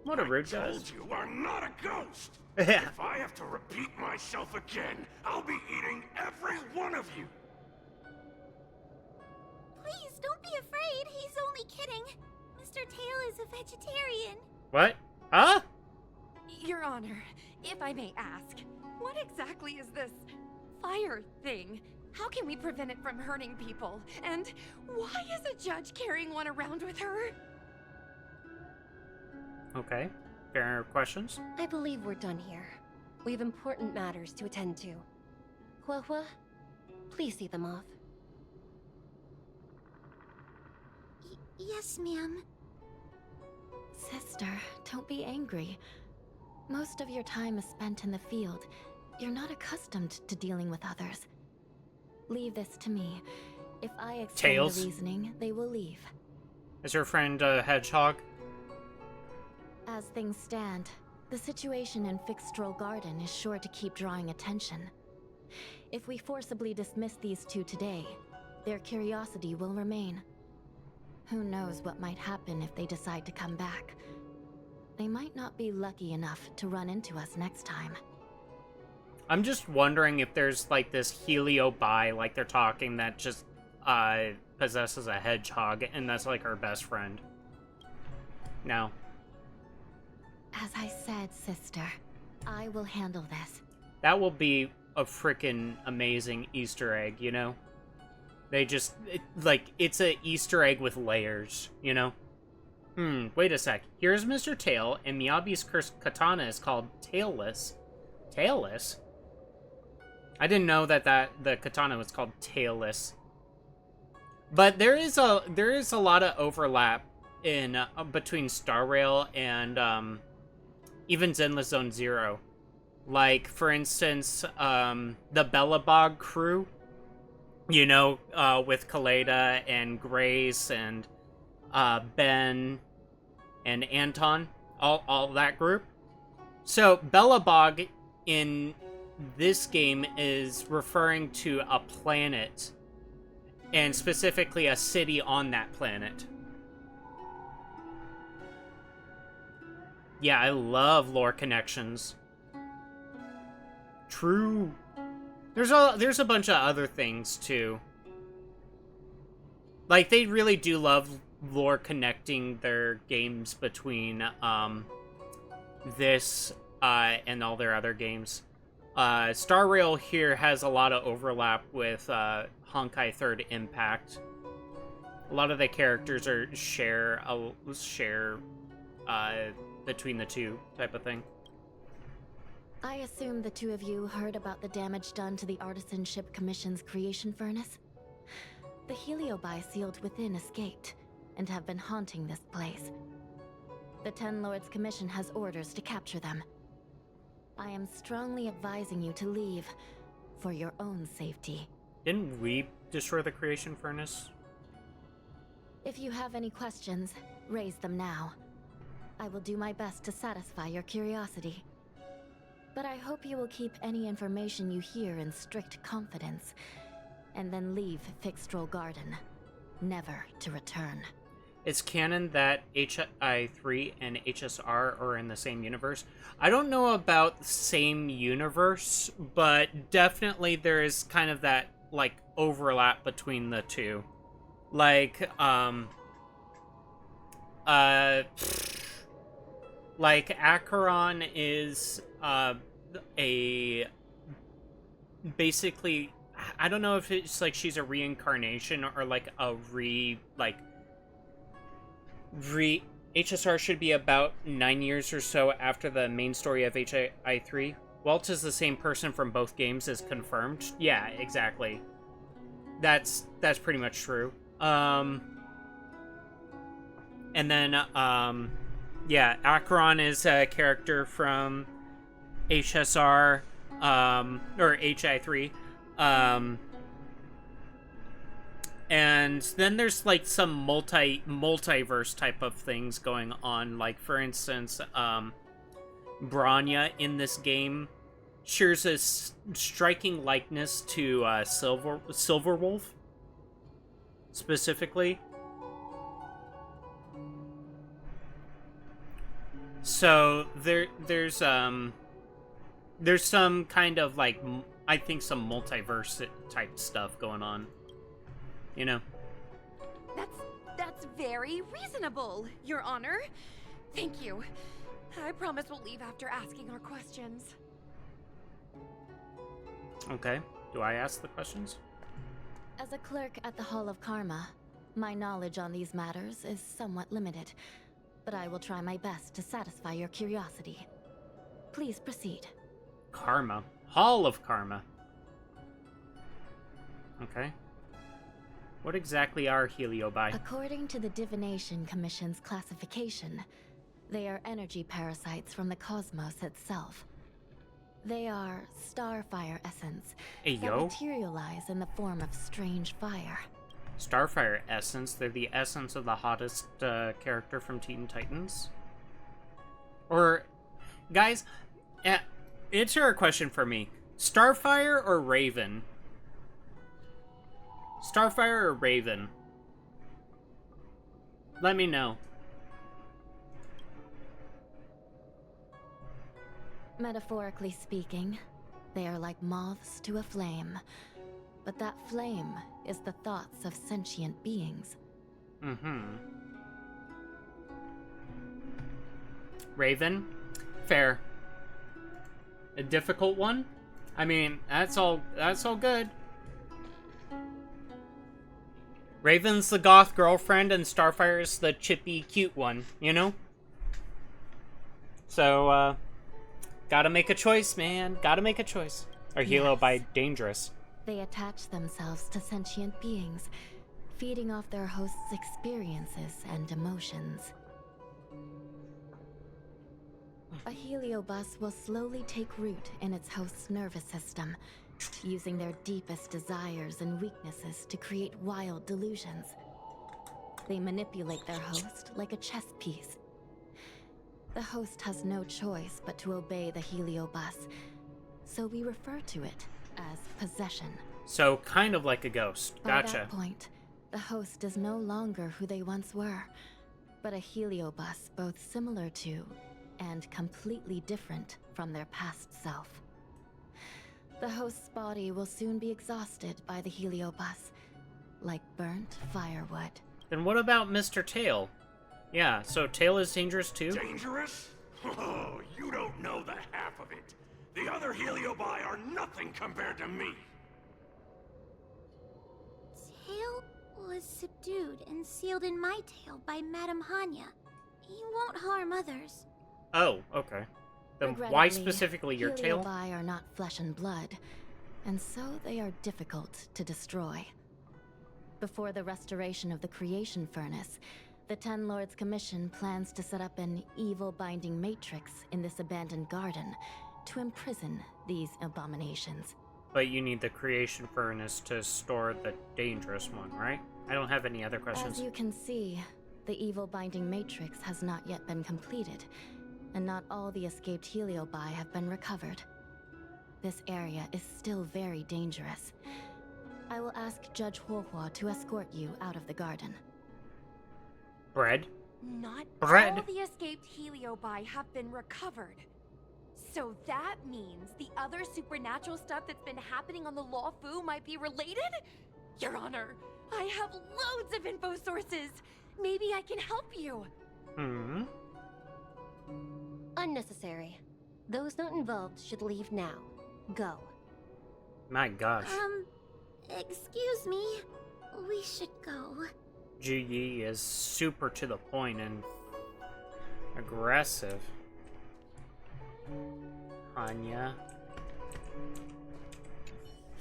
What a rude I ghost. told you I'm not a ghost. Yeah. If I have to repeat myself again, I'll be eating every one of you. Please don't be afraid. He's only kidding. Mr. Tail is a vegetarian. What? Huh? Your Honor, if I may ask, what exactly is this fire thing? How can we prevent it from hurting people? And why is a judge carrying one around with her? Okay. Fair questions? I believe we're done here. We have important matters to attend to. Hua, please see them off. Yes, ma'am. Sister, don't be angry. Most of your time is spent in the field. You're not accustomed to dealing with others. Leave this to me. If I explain Tails? the reasoning, they will leave. Is your friend a hedgehog? As things stand, the situation in Fixstroll Garden is sure to keep drawing attention. If we forcibly dismiss these two today, their curiosity will remain. Who knows what might happen if they decide to come back. They might not be lucky enough to run into us next time. I'm just wondering if there's, like, this heliobi, like they're talking, that just, possesses a hedgehog, and that's, like, her best friend. No. As I said, sister, I will handle this. That will be a freaking amazing Easter egg, you know? They just, like, it's a Easter egg with layers, you know? Wait a sec. Here's Mr. Tail, and Miyabi's cursed katana is called Tailless. Tailless? I didn't know that the katana was called Tailless. But there is a lot of overlap in between Star Rail and even Zenless Zone Zero. Like, for instance, the Bellabog crew, you know, with Kaleda and Grace and Ben and Anton, all that group. So Bellabog in this game is referring to a planet, and specifically a city on that planet. Yeah, I love lore connections. True. There's a bunch of other things too. Like, they really do love lore connecting their games between this and all their other games. Star Rail here has a lot of overlap with Honkai Third Impact. A lot of the characters share between the two type of thing. I assume the two of you heard about the damage done to the Artisan Ship Commission's creation furnace? The Heliobi sealed within escaped, and have been haunting this place. The Ten Lords Commission has orders to capture them. I am strongly advising you to leave, for your own safety. Didn't we destroy the creation furnace? If you have any questions, raise them now. I will do my best to satisfy your curiosity. But I hope you will keep any information you hear in strict confidence, and then leave Fixtrol Garden, never to return. It's canon that HI3 and HSR are in the same universe. I don't know about the same universe, but definitely there is kind of that, like, overlap between the two. Like, like, Acheron is, basically, I don't know if it's, like, she's a reincarnation or, like, HSR should be about 9 years or so after the main story of HI3. Walt is the same person from both games is confirmed. Yeah, exactly. That's pretty much true. And then, yeah, Acheron is a character from HSR, or HI3. And then there's, like, some multiverse type of things going on. Like, for instance, Branya in this game shares a striking likeness to Silverwolf, specifically. So there's some kind of, like, I think some multiverse type stuff going on. You know. That's very reasonable, Your Honor. Thank you. I promise we'll leave after asking our questions. Okay. Do I ask the questions? As a clerk at the Hall of Karma, my knowledge on these matters is somewhat limited, but I will try my best to satisfy your curiosity. Please proceed. Karma. Hall of Karma. Okay. What exactly are Heliobi? According to the Divination Commission's classification, they are energy parasites from the cosmos itself. They are starfire essence that materialize in the form of strange fire. Starfire essence? They're the essence of the hottest character from Teen Titans? Or, guys, answer a question for me. Starfire or Raven? Starfire or Raven? Let me know. Metaphorically speaking, they are like moths to a flame. But that flame is the thoughts of sentient beings. Raven? Fair. A difficult one? I mean, that's all good. Raven's the goth girlfriend and Starfire's the chippy cute one, you know? So, gotta make a choice, man. Gotta make a choice. Or Hilo by dangerous. They attach themselves to sentient beings, feeding off their host's experiences and emotions. A heliobus will slowly take root in its host's nervous system, using their deepest desires and weaknesses to create wild delusions. They manipulate their host like a chess piece. The host has no choice but to obey the heliobus, so we refer to it as possession. So, kind of like a ghost. By Gotcha. that point, the host is no longer who they once were, but a heliobus both similar to and completely different from their past self. The host's body will soon be exhausted by the heliobus, like burnt firewood. Then what about Mr. Tail? Yeah, so Tail is dangerous too? Dangerous? Oh, you don't know the half of it. The other Heliobi are nothing compared to me. Tail was subdued and sealed in my tail by Madame Hanya. He won't harm others. Oh, okay. Then why specifically your tail? Heliobi are not flesh and blood, and so they are difficult to destroy. Before the restoration of the creation furnace, the Ten Lords Commission plans to set up an evil binding matrix in this abandoned garden to imprison these abominations. But you need the creation furnace to store the dangerous one, right? I don't have any other questions. As you can see, the evil binding matrix has not yet been completed, and not all the escaped Heliobi have been recovered. This area is still very dangerous. I will ask Judge Huohua to escort you out of the garden. Bread? Not Bread. all the escaped Heliobi have been recovered. So that means the other supernatural stuff that's been happening on the Law Fu might be related? Your Honor, I have loads of info sources. Maybe I can help you. Hmm. Unnecessary. Those not involved should leave now. Go. My gosh. Excuse me. We should go. Ju Yi is super to the point and aggressive. Anya.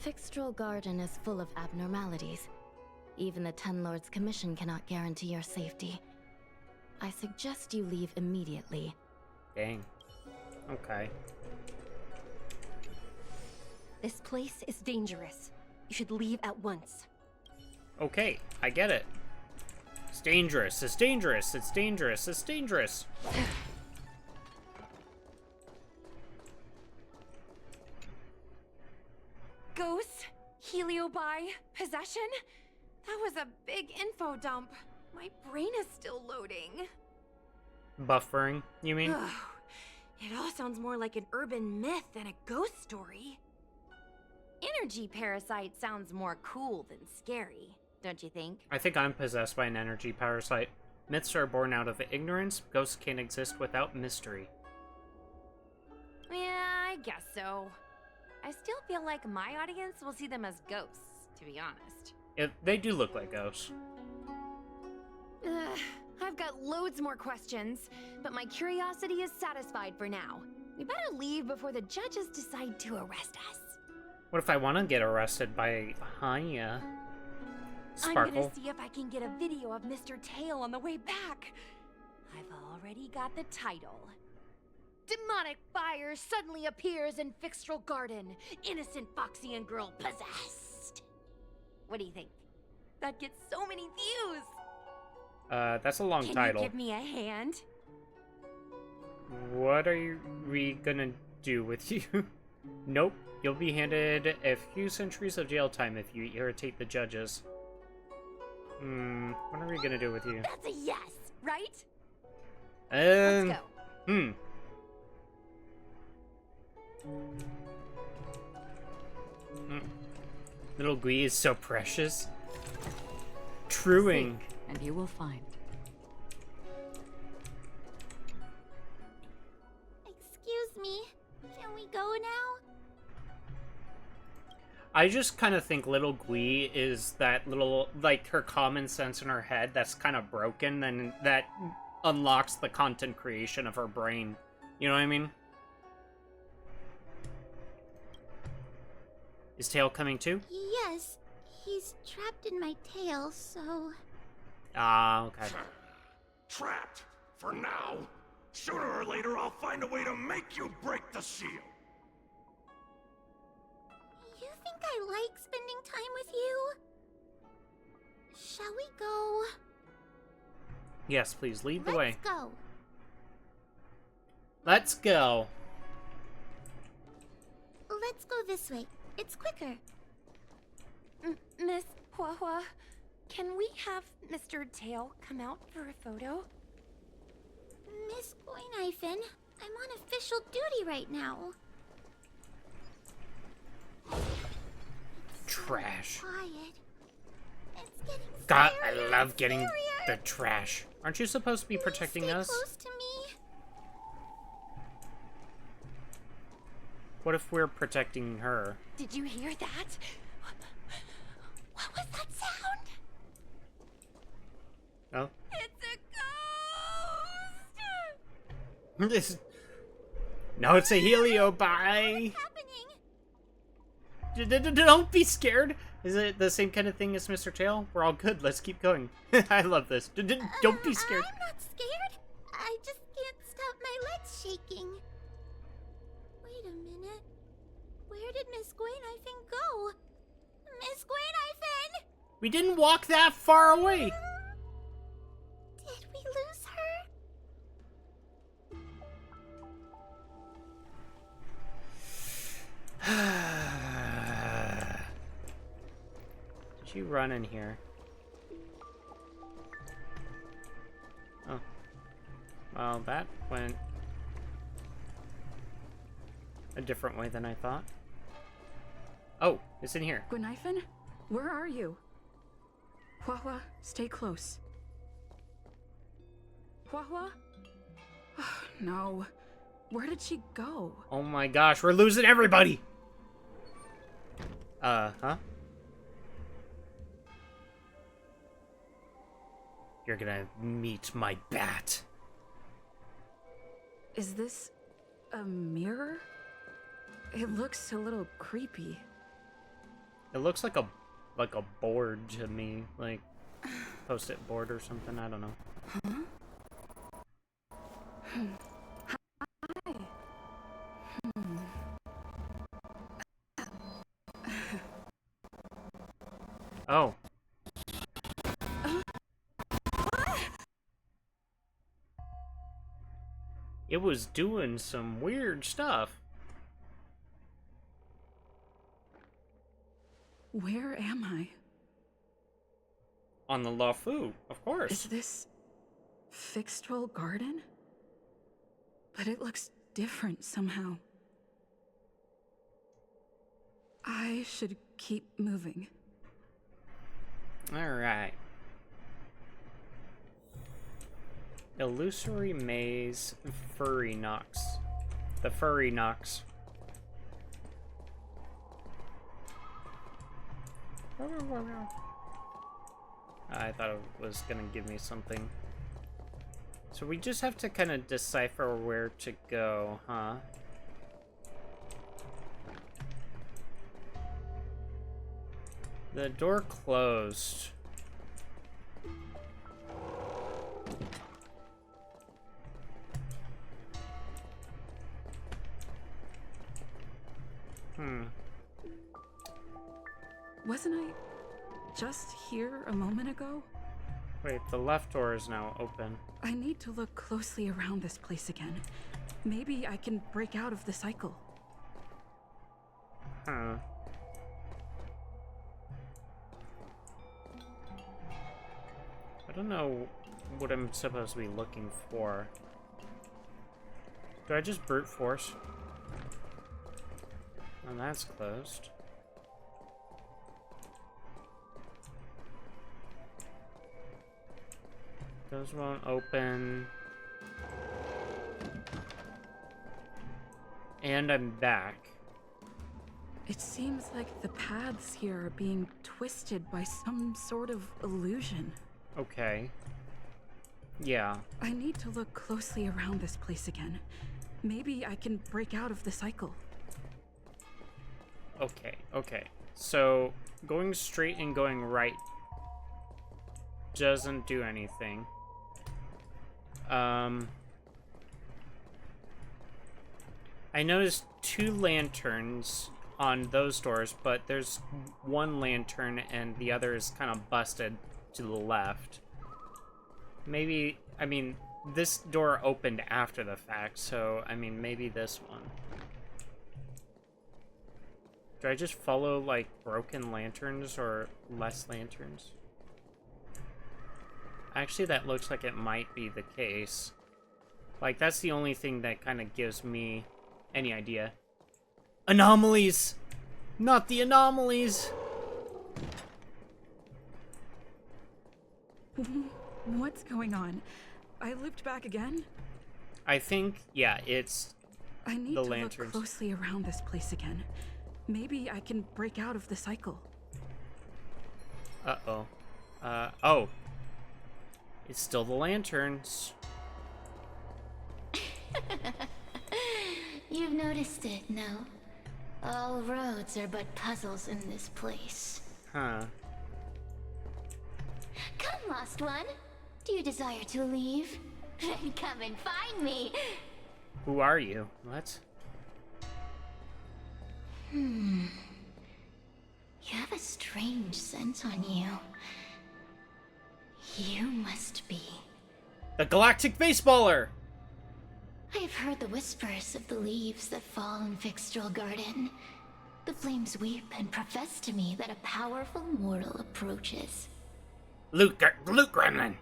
Fixtral Garden is full of abnormalities. Even the Ten Lords Commission cannot guarantee your safety. I suggest you leave immediately. Dang. Okay. This place is dangerous. You should leave at once. Okay, I get it. It's dangerous, it's dangerous, it's dangerous, it's dangerous. Ghosts? Heliobi? Possession? That was a big info dump. My brain is still loading. Buffering, you mean? Ugh. It all sounds more like an urban myth than a ghost story. Energy parasite sounds more cool than scary, don't you think? I think I'm possessed by an energy parasite. Myths are born out of ignorance. Ghosts can't exist without mystery. Yeah, I guess so. I still feel like my audience will see them as ghosts, to be honest. They do look like ghosts. Ugh, I've got loads more questions, but my curiosity is satisfied for now. We better leave before the judges decide to arrest us. What if I want to get arrested by Hanya? Sparkle. I'm gonna see if I can get a video of Mr. Tail on the way back. I've already got the title. Demonic fire suddenly appears in Fixtral Garden. Innocent Foxian girl possessed. What do you think? That gets so many views. That's a long Can title. you give me a hand? What are we gonna do with you? Nope. You'll be handed a few centuries of jail time if you irritate the judges. What are we gonna do with you? That's a yes, right? Let's go. Little Gui is so precious. Truing. Seek, and you will find. Excuse me. Can we go now? I just kind of think little Gui is that little, like, her common sense in her head that's kind of broken, and that unlocks the content creation of her brain. You know what I mean? Is Tail coming too? Yes, he's trapped in my tail, so... Ah, okay. Trapped. For now. Sooner or later, I'll find a way to make you break the seal. You think I like spending time with you? Shall we go? Yes, please, lead the way. Let's go. Let's go. Let's go this way. It's quicker. Miss Hua, can we have Mr. Tail come out for a photo? Miss Goinhyphen, I'm on official duty right now. Trash. Quiet. It's getting God, scarier I love and getting scarier. the trash. Aren't you supposed to be protecting Stay us? close to me. What if we're protecting her? Did you hear that? What was that sound? Oh? It's a ghost. This. No, it's a Helio. Bye. Happening. Don't be scared. Is it the same kind of thing as Mr. Tail? We're all good. Let's keep going. I love this. Don't be scared. I'm not scared. I just can't stop my legs shaking. Wait a minute. Where did Miss Goinhyphen go? Miss Goinhyphen! We didn't walk that far away. Did we lose her? Did you run in here? Oh. Well, that went a different way than I thought. Oh, it's in here. Goinhyphen? Where are you? Hua, stay close. Hua? Oh, no. Where did she go? Oh my gosh, we're losing everybody! Huh? You're gonna meet my bat. Is this a mirror? It looks a little creepy. It looks like a board to me, like post-it board or something. I don't know. Huh? Hi. Oh. It was doing some weird stuff. Where am I? On the LaFu, of course. Is this Fixtral Garden? But it looks different somehow. I should keep moving. Alright. Illusory Maze Furry Nox. The Furry Nox. I thought it was gonna give me something. So we just have to kind of decipher where to go, huh? The door closed. Wasn't I just here a moment ago? Wait, the left door is now open. I need to look closely around this place again. Maybe I can break out of the cycle. Huh. I don't know what I'm supposed to be looking for. Do I just brute force? Oh, that's closed. Those won't open. And I'm back. It seems like the paths here are being twisted by some sort of illusion. Okay. Yeah. I need to look closely around this place again. Maybe I can break out of the cycle. Okay, okay. So, going straight and going right doesn't do anything. I noticed 2 lanterns on those doors, but there's one lantern and the other is kind of busted to the left. Maybe, I mean, this door opened after the fact, so, I mean, maybe this one. Do I just follow, like, broken lanterns or less lanterns? Actually, that looks like it might be the case. Like, that's the only thing that kind of gives me any idea. Anomalies! Not the anomalies! What's going on? I looped back again? I think, yeah, it's I need the to lanterns. look closely around this place again. Maybe I can break out of the cycle. Uh-oh. Oh. It's still the lanterns. You've noticed it, no? All roads are but puzzles in this place. Huh. Come, lost one. Do you desire to leave? Then come and find me. Who are you? What? You have a strange scent on you. You must be. The Galactic Baseballer! I have heard the whispers of the leaves that fall in Fixtral Garden. The flames weep and profess to me that a powerful mortal approaches. Loot Gremlin!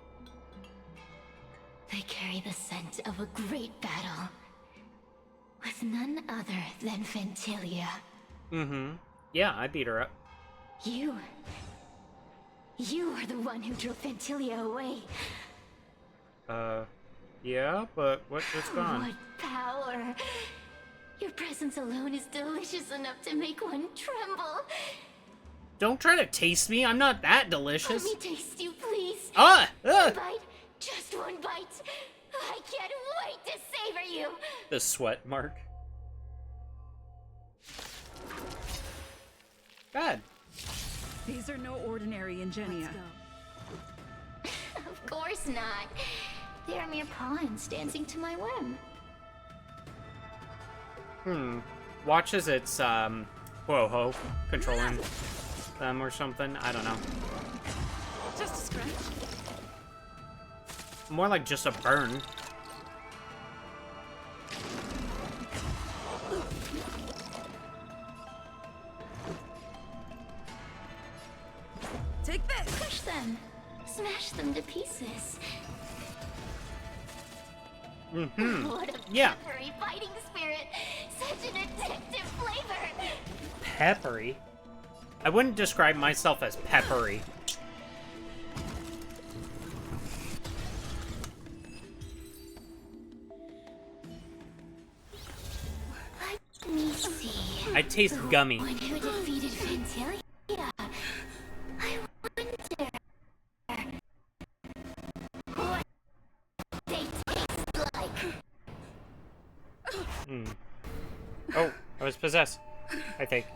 They carry the scent of a great battle. With none other than Fentilia. Mm-hmm. Yeah, I beat her up. You are the one who drove Fentilia away. Yeah, but what's gone? What power! Your presence alone is delicious enough to make one tremble. Don't try to taste me. I'm not that Let delicious. me taste you, please. Ah! One bite, just one bite. I can't wait to savor you. The sweat mark. God. These are no ordinary Ingenia. Of course not. They are mere pawns dancing to my whim. Watch as it's, whoa-ho, controlling them or something. I don't know. Just a scratch. More like just a burn. Take this! Push them. Smash them to pieces. Mm-hmm. What a Yeah. peppery fighting spirit. Such an addictive flavor. Peppery? I wouldn't describe myself as peppery. Let me see. I taste gummy. One who defeated Fentilia. I wonder what they taste like. Oh, I was possessed, I think.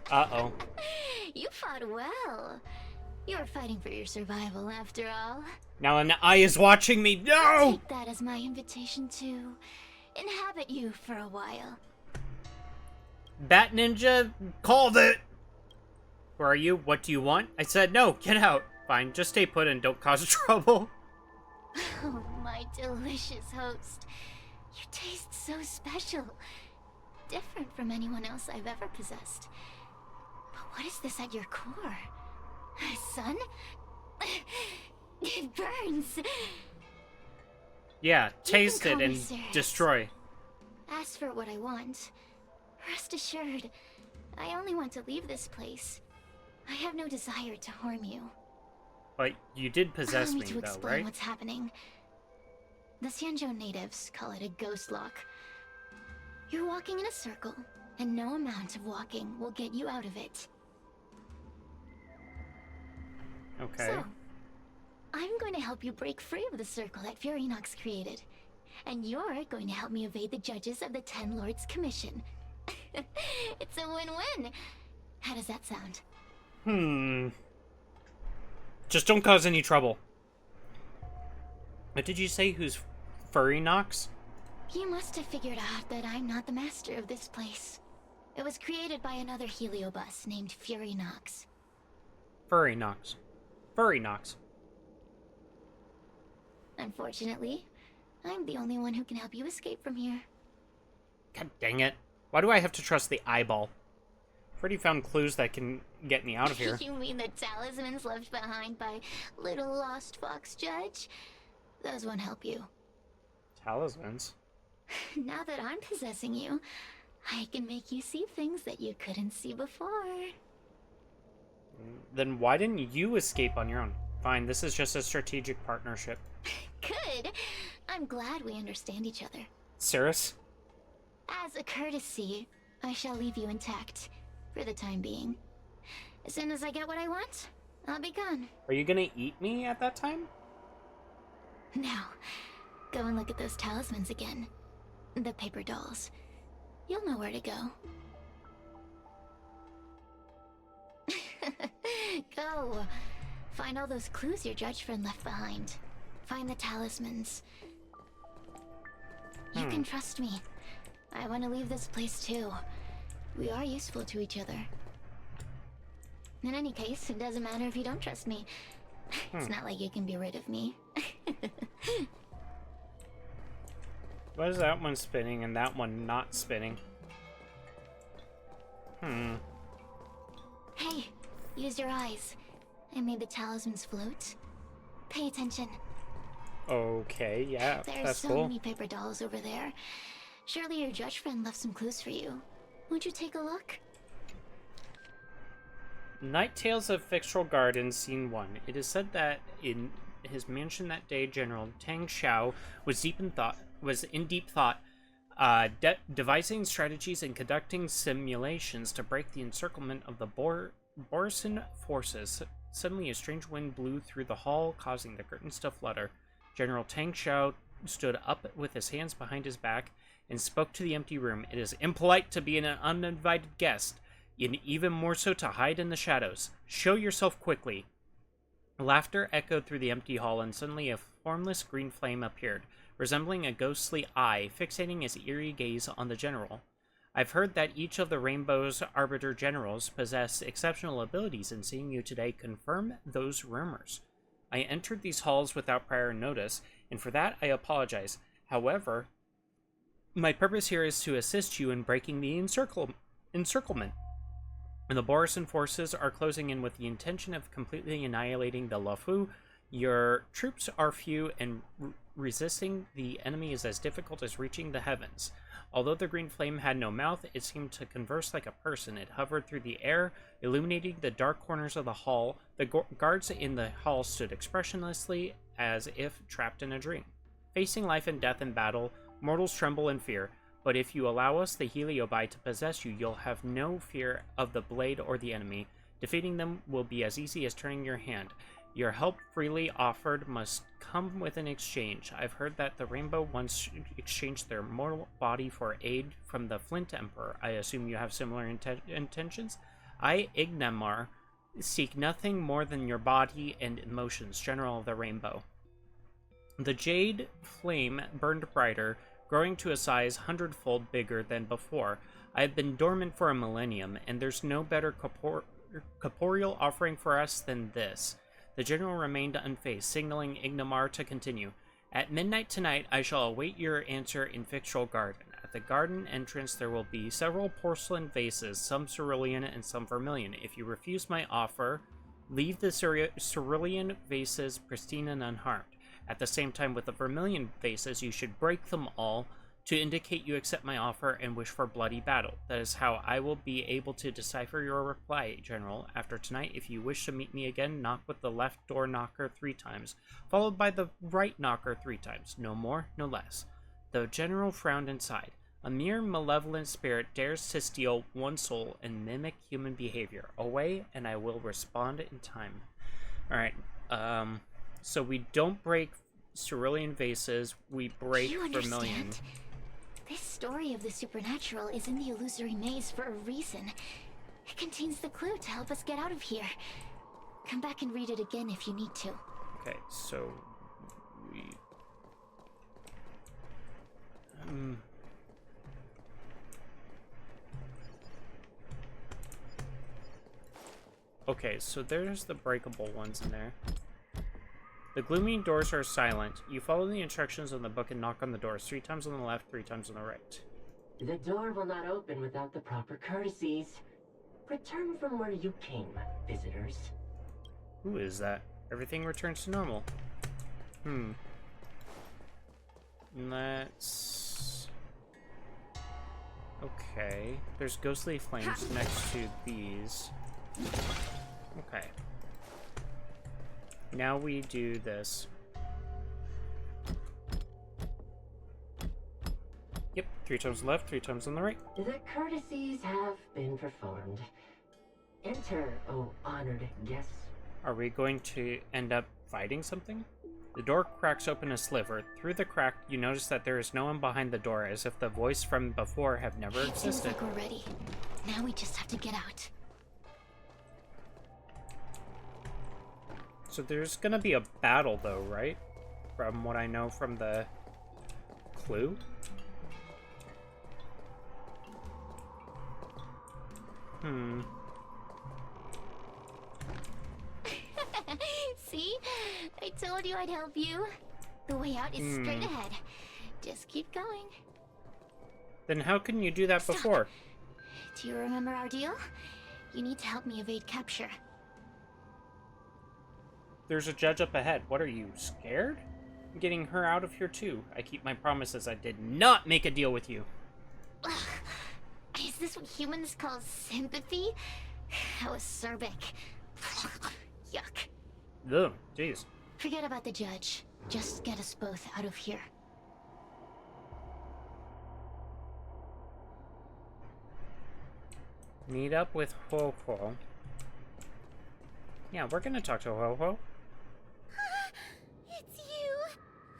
Uh-oh. You fought well. You were fighting for your survival after all. Now an eye is watching me. No! Take that as my invitation to inhabit you for a while. Bat Ninja called it! Who are you? What do you want? I said no, get out. Fine, just stay put and don't cause trouble. Oh, my delicious host. You taste so special. Different from anyone else I've ever possessed. But what is this at your core? Sun? It burns. Yeah, taste call it me and Sirius. destroy. Ask for what I want. Rest assured, I only want to leave this place. I have no desire to harm you. But you did possess Allow me, to though, explain right? what's happening. The Xianzhou natives call it a ghost lock. You're walking in a circle, and no amount of walking will get you out of it. Okay. So, I'm going to help you break free of the circle that Furinox created. And you're going to help me evade the judges of the Ten Lords Commission. It's a win-win. How does that sound? Just don't cause any trouble. What did you say? Who's Furinox? You must have figured out that I'm not the master of this place. It was created by another Heliobus named Furinox. Furinox. Furinox. Unfortunately, I'm the only one who can help you escape from here. God dang it. Why do I have to trust the eyeball? I've already found clues that can get me out of here. You mean the talismans left behind by little lost fox judge? Those won't help you. Talismans? Now that I'm possessing you, I can make you see things that you couldn't see before. Then why didn't you escape on your own? Fine, this is just a strategic partnership. Good. I'm glad we understand each other. Cirrus? As a courtesy, I shall leave you intact, for the time being. As soon as I get what I want, I'll be gone. Are you gonna eat me at that time? Now, go and look at those talismans again. The paper dolls. You'll know where to go. Go. Find all those clues your judge friend left behind. Find the talismans. You can trust me. I want to leave this place too. We are useful to each other. In any case, it doesn't matter if you don't trust me. It's not like you can be rid of me. Why is that one spinning and that one not spinning? Hey, use your eyes. I made the talismans float. Pay attention. Okay, yeah, There's that's so cool. many paper dolls over there. Surely your judge friend left some clues for you. Won't you take a look? Night Tales of Fictional Garden, Scene 1. It is said that in his mansion that day, General Tang Xiao was in deep thought, devising strategies and conducting simulations to break the encirclement of the Borisan forces. Suddenly, a strange wind blew through the hall, causing the curtains to flutter. General Tang Xiao stood up with his hands behind his back and spoke to the empty room. It is impolite to be an uninvited guest, and even more so to hide in the shadows. Show yourself quickly. Laughter echoed through the empty hall, and suddenly a formless green flame appeared, resembling a ghostly eye, fixating its eerie gaze on the general. I've heard that each of the Rainbow's Arbiter Generals possess exceptional abilities, and seeing you today confirm those rumors. I entered these halls without prior notice, and for that I apologize. However, my purpose here is to assist you in breaking the encirclement. And the Borisan forces are closing in with the intention of completely annihilating the Luofu. Your troops are few, and resisting the enemy is as difficult as reaching the heavens. Although the green flame had no mouth, it seemed to converse like a person. It hovered through the air, illuminating the dark corners of the hall. The guards in the hall stood expressionlessly, as if trapped in a dream. Facing life and death in battle, mortals tremble in fear. But if you allow us, the Heliobi, to possess you, you'll have no fear of the blade or the enemy. Defeating them will be as easy as turning your hand. Your help freely offered must come with an exchange. I've heard that the Rainbow once exchanged their mortal body for aid from the Flint Emperor. I assume you have similar intentions? I, Ignamar, seek nothing more than your body and emotions, General of the Rainbow. The jade flame burned brighter, growing to a size 100-fold bigger than before. I have been dormant for a millennium, and there's no better corporeal offering for us than this. The general remained unfazed, signaling Ignamar to continue. At midnight tonight, I shall await your answer in Fictional Garden. At the garden entrance, there will be several porcelain vases, some cerulean and some vermilion. If you refuse my offer, leave the cerulean vases pristine and unharmed. At the same time, with the vermilion vases, you should break them all to indicate you accept my offer and wish for bloody battle. That is how I will be able to decipher your reply, General. After tonight, if you wish to meet me again, knock with the left door knocker 3 times, followed by the right knocker 3 times. No more, no less. The General frowned and sighed. A mere malevolent spirit dares to steal one soul and mimic human behavior. Away, and I will respond in time. Alright, so we don't break cerulean vases, we break You vermilion. understand? This story of the supernatural is in the illusory maze for a reason. It contains the clue to help us get out of here. Come back and read it again if you need to. Okay, so we... Okay, so there's the breakable ones in there. The gloomy doors are silent. You follow the instructions on the book and knock on the doors 3 times on the left, 3 times on the right. The door will not open without the proper courtesies. Return from where you came, visitors. Who is that? Everything returns to normal. Let's... Okay. There's ghostly flames next to these. Okay. Now we do this. Yep, 3 times on the left, 3 times on the right. The courtesies have been performed. Enter, oh honored guests. Are we going to end up fighting something? The door cracks open a sliver. Through the crack, you notice that there is no one behind the door, as if the voice from before have never It seems existed. like we're ready. Now we just have to get out. So there's gonna be a battle, though, right? From what I know from the clue? See? I told you I'd help you. The way out is straight ahead. Just keep going. Then how can you do that Stop. before? Do you remember our deal? You need to help me evade capture. There's a judge up ahead. What are you, scared? I'm getting her out of here too. I keep my promises. I did not make a deal with you. Is this what humans call sympathy? How acerbic. Yuck. Ugh, jeez. Forget about the judge. Just get us both out of here. Meet up with Ho-Ho. Yeah, we're gonna talk to Ho-Ho. It's you!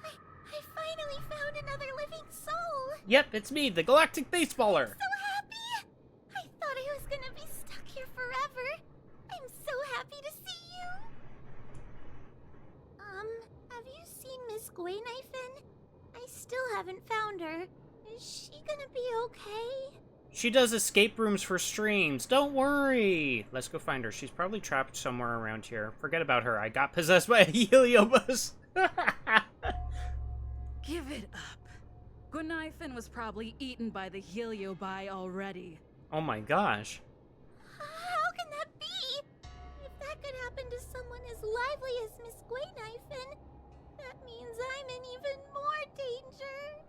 I finally found another living soul! Yep, it's me, the Galactic Baseballer! So happy! I thought I was gonna be stuck here forever. I'm so happy to see you! Have you seen Miss Gwayniphin? I still haven't found her. Is she gonna be okay? She does escape rooms for streams. Don't worry. Let's go find her. She's probably trapped somewhere around here. Forget about her. I got possessed by a heliobus. Give it up. Gwayniphin was probably eaten by the heliobi already. Oh my gosh. How can that be? If that could happen to someone as lively as Miss Gwayniphin, that means I'm in even more danger.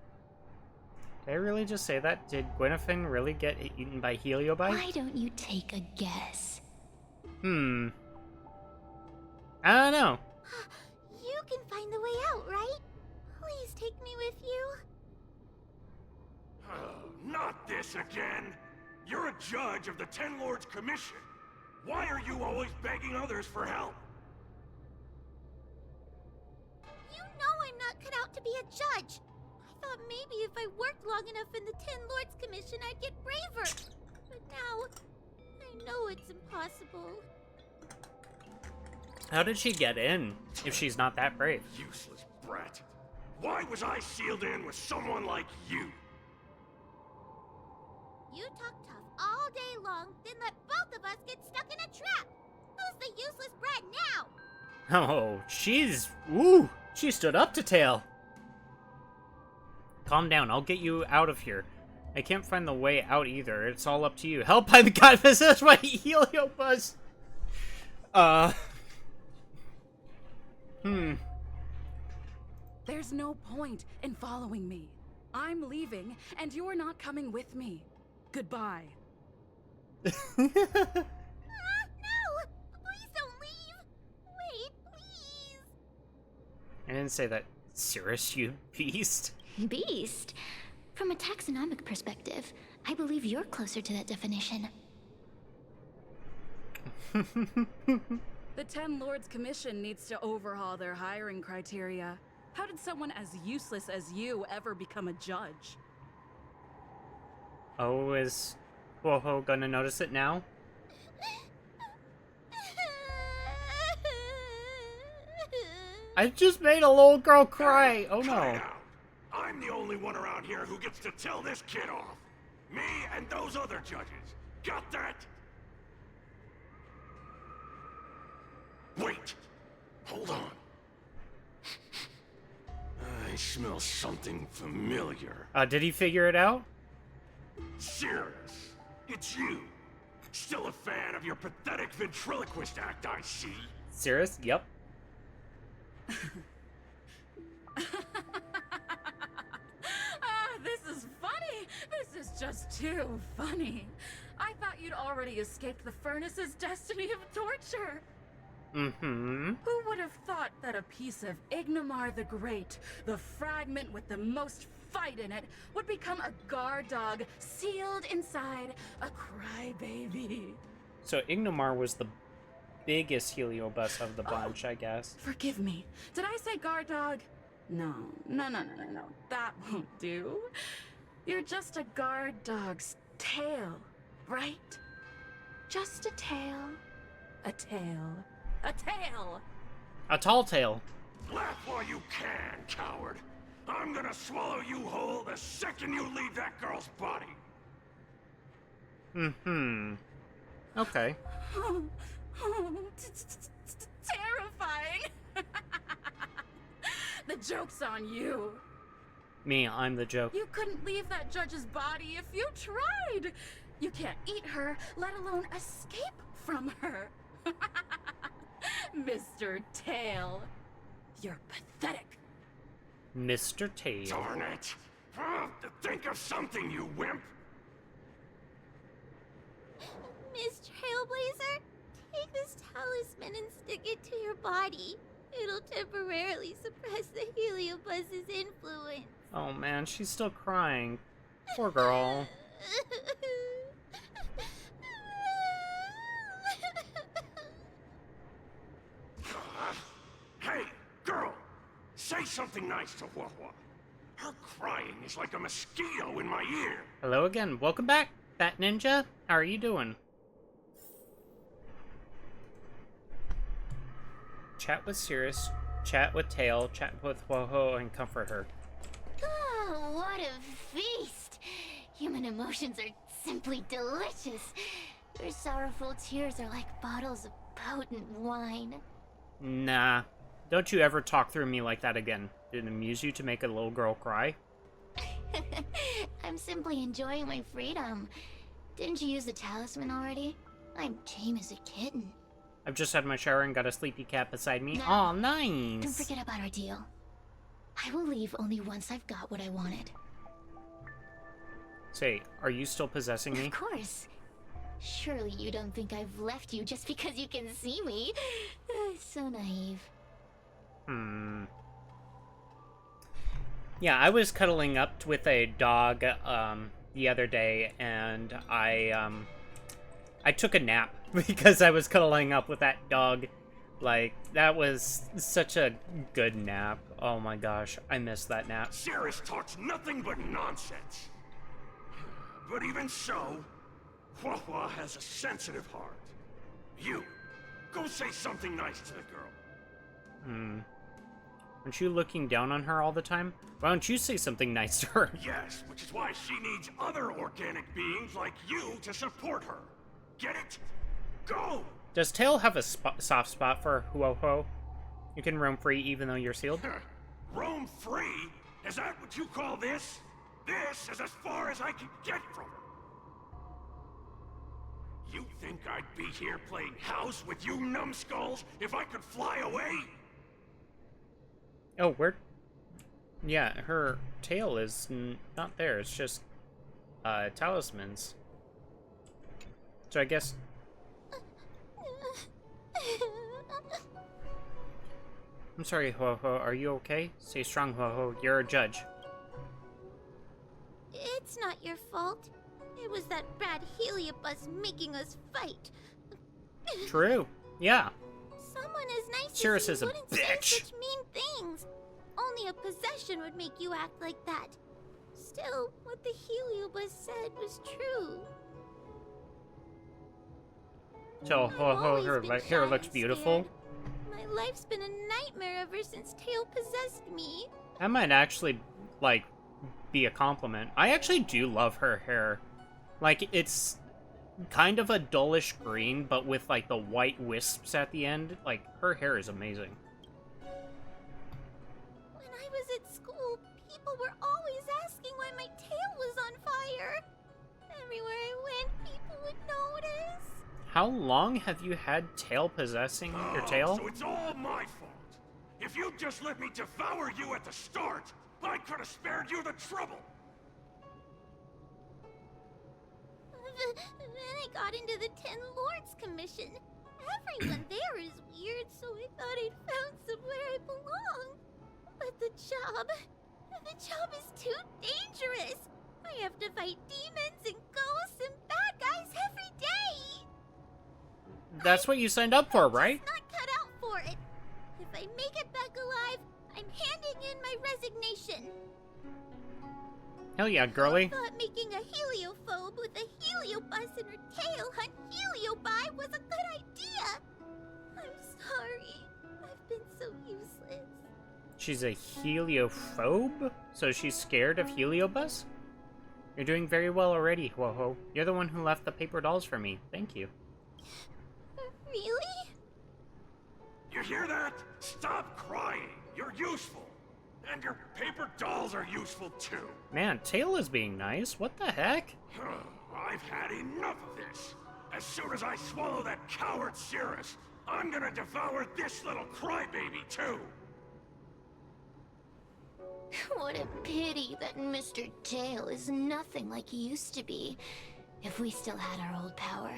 Did I really just say that? Did Gwayniphin really get eaten by heliobi? Why don't you take a guess? I don't know. You can find the way out, right? Please take me with you. Not this again! You're a judge of the Ten Lords Commission. Why are you always begging others for help? You know I'm not cut out to be a judge. I thought maybe if I worked long enough in the Ten Lords Commission, I'd get braver. But now, I know it's impossible. How did she get in if she's not that brave? Useless brat. Why was I sealed in with someone like you? You talk tough all day long, then let both of us get stuck in a trap. Who's the useless brat now? Oh, she stood up to Tail. Calm down, I'll get you out of here. I can't find the way out either. It's all up to you. Help, I got possessed by heliobus. There's no point in following me. I'm leaving, and you're not coming with me. Goodbye. No! Please don't leave! Wait, please! I didn't say that. Cirrus, you beast. Beast? From a taxonomic perspective, I believe you're closer to that definition. The Ten Lords Commission needs to overhaul their hiring criteria. How did someone as useless as you ever become a judge? Oh, is Woho gonna notice it now? I just made a little girl cry. Oh Cut no. it out. I'm the only one around here who gets to tell this kid off. Me and those other judges. Got that? Wait. Hold on. I smell something familiar. Did he figure it out? Cirrus, it's you. Still a fan of your pathetic ventriloquist act, I see. Cirrus? Yep. This is funny. This is just too funny. I thought you'd already escaped the furnace's destiny of torture. Mm-hmm. Who would have thought that a piece of Ignomar the Great, the fragment with the most fight in it, would become a guard dog sealed inside a crybaby? So Ignomar was the biggest heliobus of the bunch, I guess. Forgive me. Did I say guard dog? No. That won't do. You're just a guard dog's tail, right? Just a tail. A tail. A tail! A tall tale. Laugh while you can, coward. I'm gonna swallow you whole the second you leave that girl's body. Mm-hmm. Okay. Terrifying! The joke's on you. Me, I'm the joke. You couldn't leave that judge's body if you tried. You can't eat her, let alone escape from her. Mr. Tail, you're pathetic. Mr. Tail. Darn it! Think of something, you wimp! Miss Trailblazer, take this talisman and stick it to your body. It'll temporarily suppress the heliobus's influence. Oh man, she's still crying. Poor girl. Hey, girl! Say something nice to Wawa. Her crying is like a mosquito in my ear. Hello again. Welcome back, Fat Ninja. How are you doing? Chat with Cirrus, chat with Tail, chat with Woho, and comfort her. Oh, what a feast! Human emotions are simply delicious. Your sorrowful tears are like bottles of potent wine. Nah. Don't you ever talk through me like that again. Did it amuse you to make a little girl cry? I'm simply enjoying my freedom. Didn't you use the talisman already? I'm tame as a kitten. I've just had my shower and got a sleepy cat beside me. No. Aw, nice! Don't forget about our deal. I will leave only once I've got what I wanted. Say, are you still possessing me? Of course. Surely you don't think I've left you just because you can see me. So naive. Yeah, I was cuddling up with a dog the other day, and I took a nap because I was cuddling up with that dog. Like, that was such a good nap. Oh my gosh, I missed that nap. Cirrus talks nothing but nonsense. But even so, Wawa has a sensitive heart. You, go say something nice to the girl. Aren't you looking down on her all the time? Why don't you say something nice to her? Yes, which is why she needs other organic beings like you to support her. Get it? Go! Does Tail have a soft spot for Woho? You can roam free even though you're sealed? Roam free? Is that what you call this? This is as far as I can get from her. You think I'd be here playing house with you numbskulls if I could fly away? Oh, Yeah, her tail is not there. It's just talismans. So I guess... I'm sorry, Ho-Ho. Are you okay? Stay strong, Ho-Ho. You're a judge. It's not your fault. It was that bad Heliobus making us fight. True. Yeah. Someone as nice Cirrus as is you a wouldn't say bitch. such mean things. Only a possession would make you act like that. Still, what the Heliobus said was true. So, Ho-Ho, her hair looks beautiful. My life's been a nightmare ever since Tail possessed me. That might actually, like, be a compliment. I actually do love her hair. Like, it's kind of a dullish green, but with, like, the white wisps at the end. Like, her hair is amazing. When I was at school, people were always asking why my tail was on fire. Everywhere I went, people would notice. How long have you had tail possessing your tail? So it's all my fault. If you'd just let me devour you at the start, I could have spared you the trouble. Then I got into the 10 Lords Commission. Everyone there is weird, so I thought I'd found somewhere I belong. But the job is too dangerous. I have to fight demons and ghosts and bad guys every day. That's what you signed up for, right? I'm not cut out for it. If I make it back alive, I'm handing in my resignation. Hell yeah, girly. I thought making a heliophobe with a heliobus in her tail hunt heliobi was a good idea. I'm sorry. I've been so useless. She's a heliophobe? So she's scared of Heliobus? You're doing very well already, Ho-Ho. You're the one who left the paper dolls for me. Thank you. Really? You hear that? Stop crying. You're useful. And your paper dolls are useful too. Man, Tail is being nice. What the heck? I've had enough of this. As soon as I swallow that coward Cirrus, I'm gonna devour this little crybaby too. What a pity that Mr. Tail is nothing like he used to be. If we still had our old power,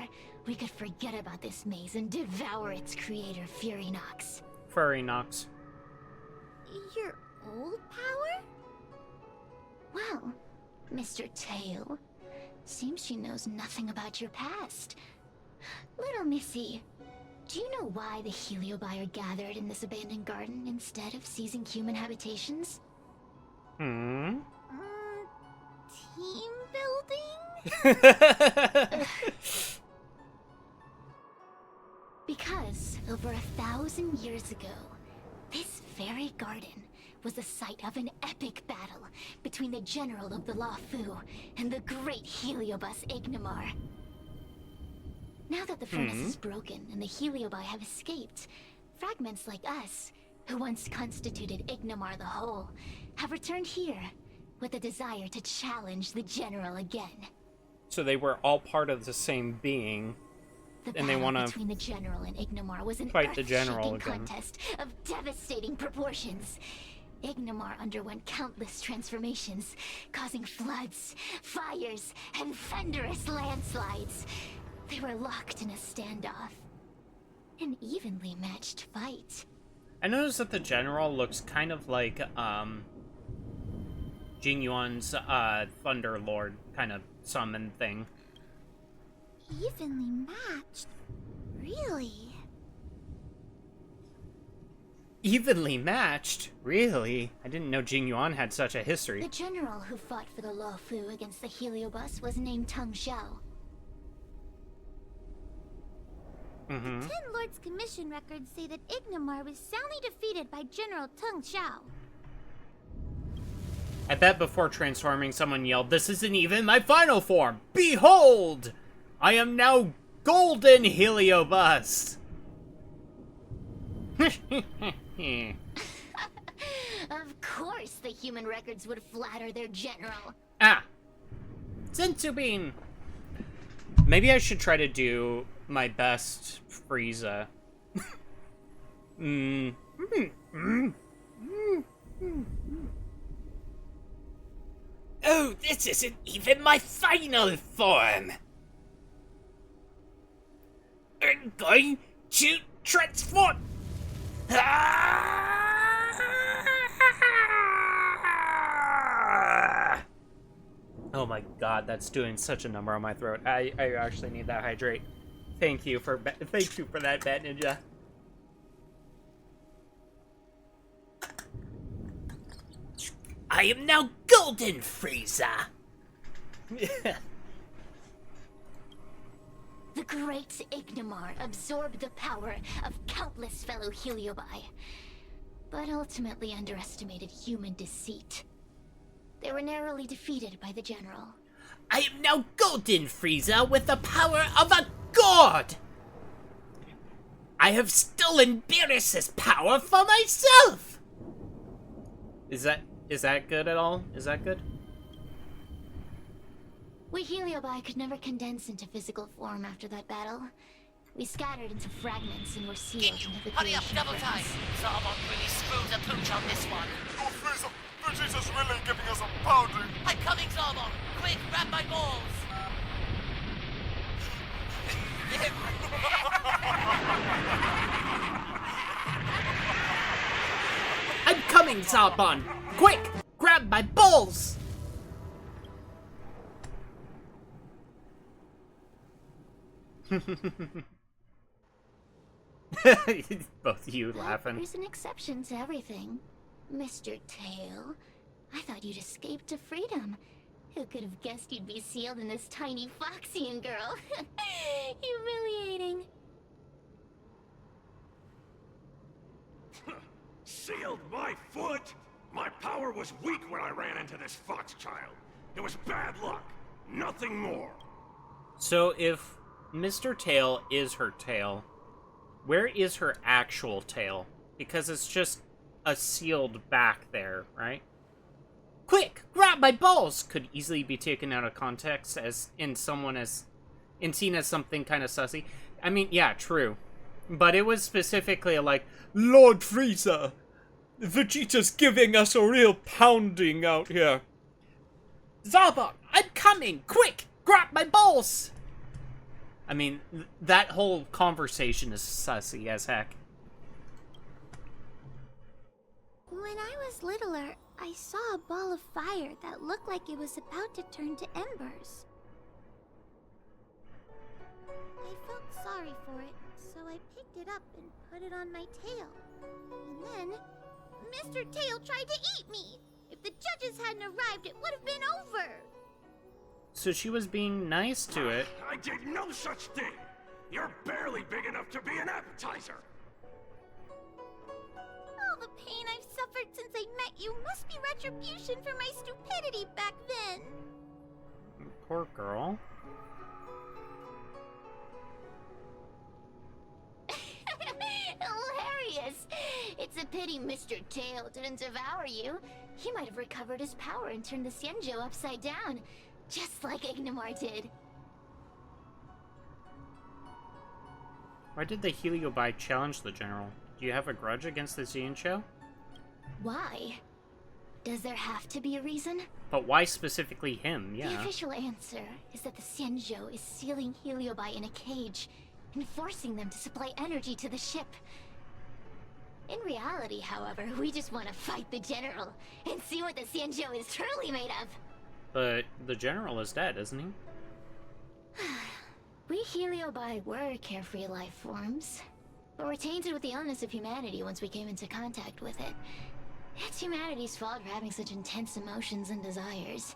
we could forget about this maze and devour its creator, Furynox. Furynox. Your old power? Well, Mr. Tail, seems she knows nothing about your past. Little Missy, do you know why the Heliobi are gathered in this abandoned garden instead of seizing human habitations? Hmm? Team building? Because over 1,000 years ago, this very garden was the site of an epic battle between the general of the Lafu and the great Heliobus Ignamar. Now that the furnace is broken and the Heliobi have escaped, fragments like us, who once constituted Ignamar the Whole, have returned here with the desire to challenge the general again. So they were all part of the same being, and they want to between the general and Ignamar was an fight the general earth-shaking again. contest of devastating proportions. Ignamar underwent countless transformations, causing floods, fires, and thunderous landslides. They were locked in a standoff. An evenly matched fight. I noticed that the general looks kind of like, Jing Yuan's, Thunder Lord kind of summon thing. Evenly matched? Really? Evenly matched? Really? I didn't know Jing Yuan had such a history. The general who fought for the Lafu against the Heliobus was named Teng Xiao. The 10 Lords Commission records say that Ignamar was soundly defeated by General Teng Xiao. I bet before transforming, someone yelled, "This isn't even my final form! Behold! I am now Golden Heliobus!" Of course the human records would flatter their general. Ah! Zensubin! Maybe I should try to do my best Frieza. Oh, this isn't even my final form! I'm going to transform! Oh my god, that's doing such a number on my throat. I actually need that hydrate. Thank you for that, Bat Ninja. I am now Golden Frieza! The great Ignomar absorbed the power of countless fellow Heliobi, but ultimately underestimated human deceit. They were narrowly defeated by the general. I am now Golden Frieza with the power of a god! I have stolen Beerus's power for myself! Is that good at all? Is that good? We Heliobi could never condense into physical form after that battle. We scattered into fragments and were sealed into the Hurry up, creation double frames. time! Zarbon really screwed the pooch on this one. Oh, Frieza! Vegeta's really giving us a pounding! I'm coming, Zarbon! Quick, grab my balls! I'm coming, Zarbon! Quick! Grab my balls! Both of you laughing. There's an exception to everything. Mr. Tail, I thought you'd escaped to freedom. Who could have guessed you'd be sealed in this tiny Foxian girl? Humiliating. Sealed my foot? My power was weak when I ran into this fox child. It was bad luck. Nothing more. So if Mr. Tail is her tail, where is her actual tail? Because it's just a sealed back there, right? Quick, grab my balls! Could easily be taken out of context as in seen as something kind of sussy. I mean, yeah, true. But it was specifically like, Lord Frieza, Vegeta's giving us a real pounding out here. Zarbon, I'm coming! Quick, grab my balls! I mean, that whole conversation is sussy as heck. When I was littler, I saw a ball of fire that looked like it was about to turn to embers. I felt sorry for it, so I picked it up and put it on my tail. And then, Mr. Tail tried to eat me! If the judges hadn't arrived, it would have been over! So she was being nice to it. I did no such thing. You're barely big enough to be an appetizer. All the pain I've suffered since I met you must be retribution for my stupidity back then. Poor girl. Hilarious! It's a pity Mr. Tail didn't devour you. He might have recovered his power and turned the Xianzhou upside down, just like Ignomar did. Why did the Heliobi challenge the general? Do you have a grudge against the Xianzhou? Why? Does there have to be a reason? But why specifically him? Yeah. The official answer is that the Xianzhou is sealing Heliobi in a cage and forcing them to supply energy to the ship. In reality, however, we just want to fight the general and see what the Xianzhou is truly made of. But the general is dead, isn't he? We Heliobi were carefree life forms, but were tainted with the illness of humanity once we came into contact with it. It's humanity's fault for having such intense emotions and desires.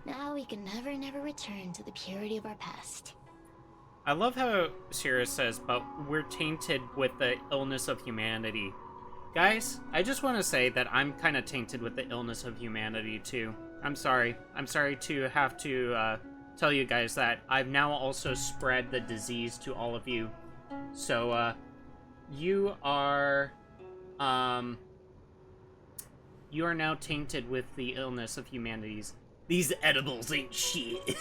Now we can never return to the purity of our past. I love how Sirius says, but we're tainted with the illness of humanity. Guys, I just want to say that I'm kind of tainted with the illness of humanity, too. I'm sorry. I'm sorry to have to tell you guys that. I've now also spread the disease to all of you. So, you are now tainted with the illness of humanities. These edibles ain't shit.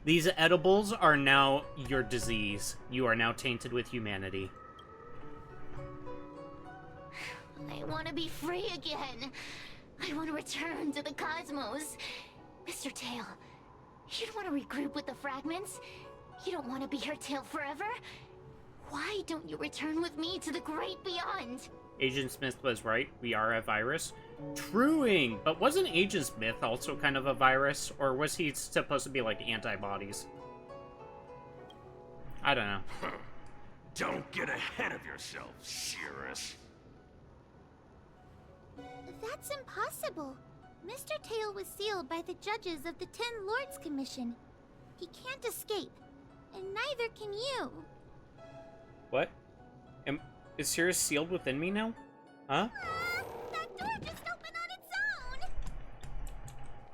These edibles are now your disease. You are now tainted with humanity. I want to be free again. I want to return to the cosmos. Mr. Tail, you don't want to regroup with the fragments? You don't want to be here, Tail, forever? Why don't you return with me to the great beyond? Agent Smith was right. We are a virus. Truing! But wasn't Agent Smith also kind of a virus? Or was he supposed to be like antibodies? I don't know. Don't get ahead of yourself, Cirrus. That's impossible. Mr. Tail was sealed by the judges of the 10 Lords Commission. He can't escape, and neither can you. What? Is Cirrus sealed within me now? Huh? That door just opened on its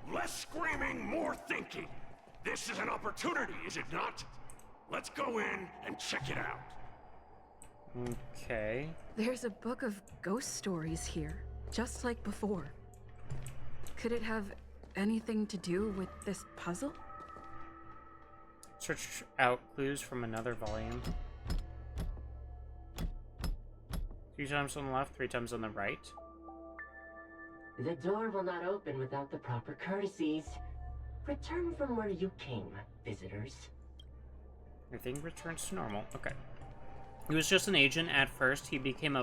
own! Less screaming, more thinking. This is an opportunity, is it not? Let's go in and check it out. Okay. There's a book of ghost stories here, just like before. Could it have anything to do with this puzzle? Search out clues from another volume. 3 times on the left, 3 times on the right. The door will not open without the proper courtesies. Return from where you came, visitors. Everything returns to normal. Okay. He was just an agent at first. He became a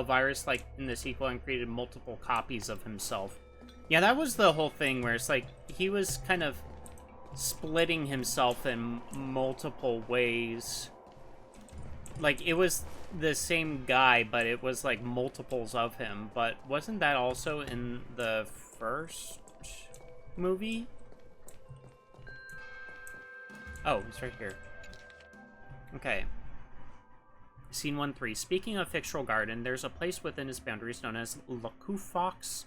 virus like in the sequel and created multiple copies of himself. Yeah, that was the whole thing where it's like he was kind of splitting himself in multiple ways. Like it was the same guy, but it was like multiples of him. But wasn't that also in the first movie? Oh, it's right here. Okay. Scene 1-3. Speaking of Fictional Garden, there's a place within its boundaries known as Fox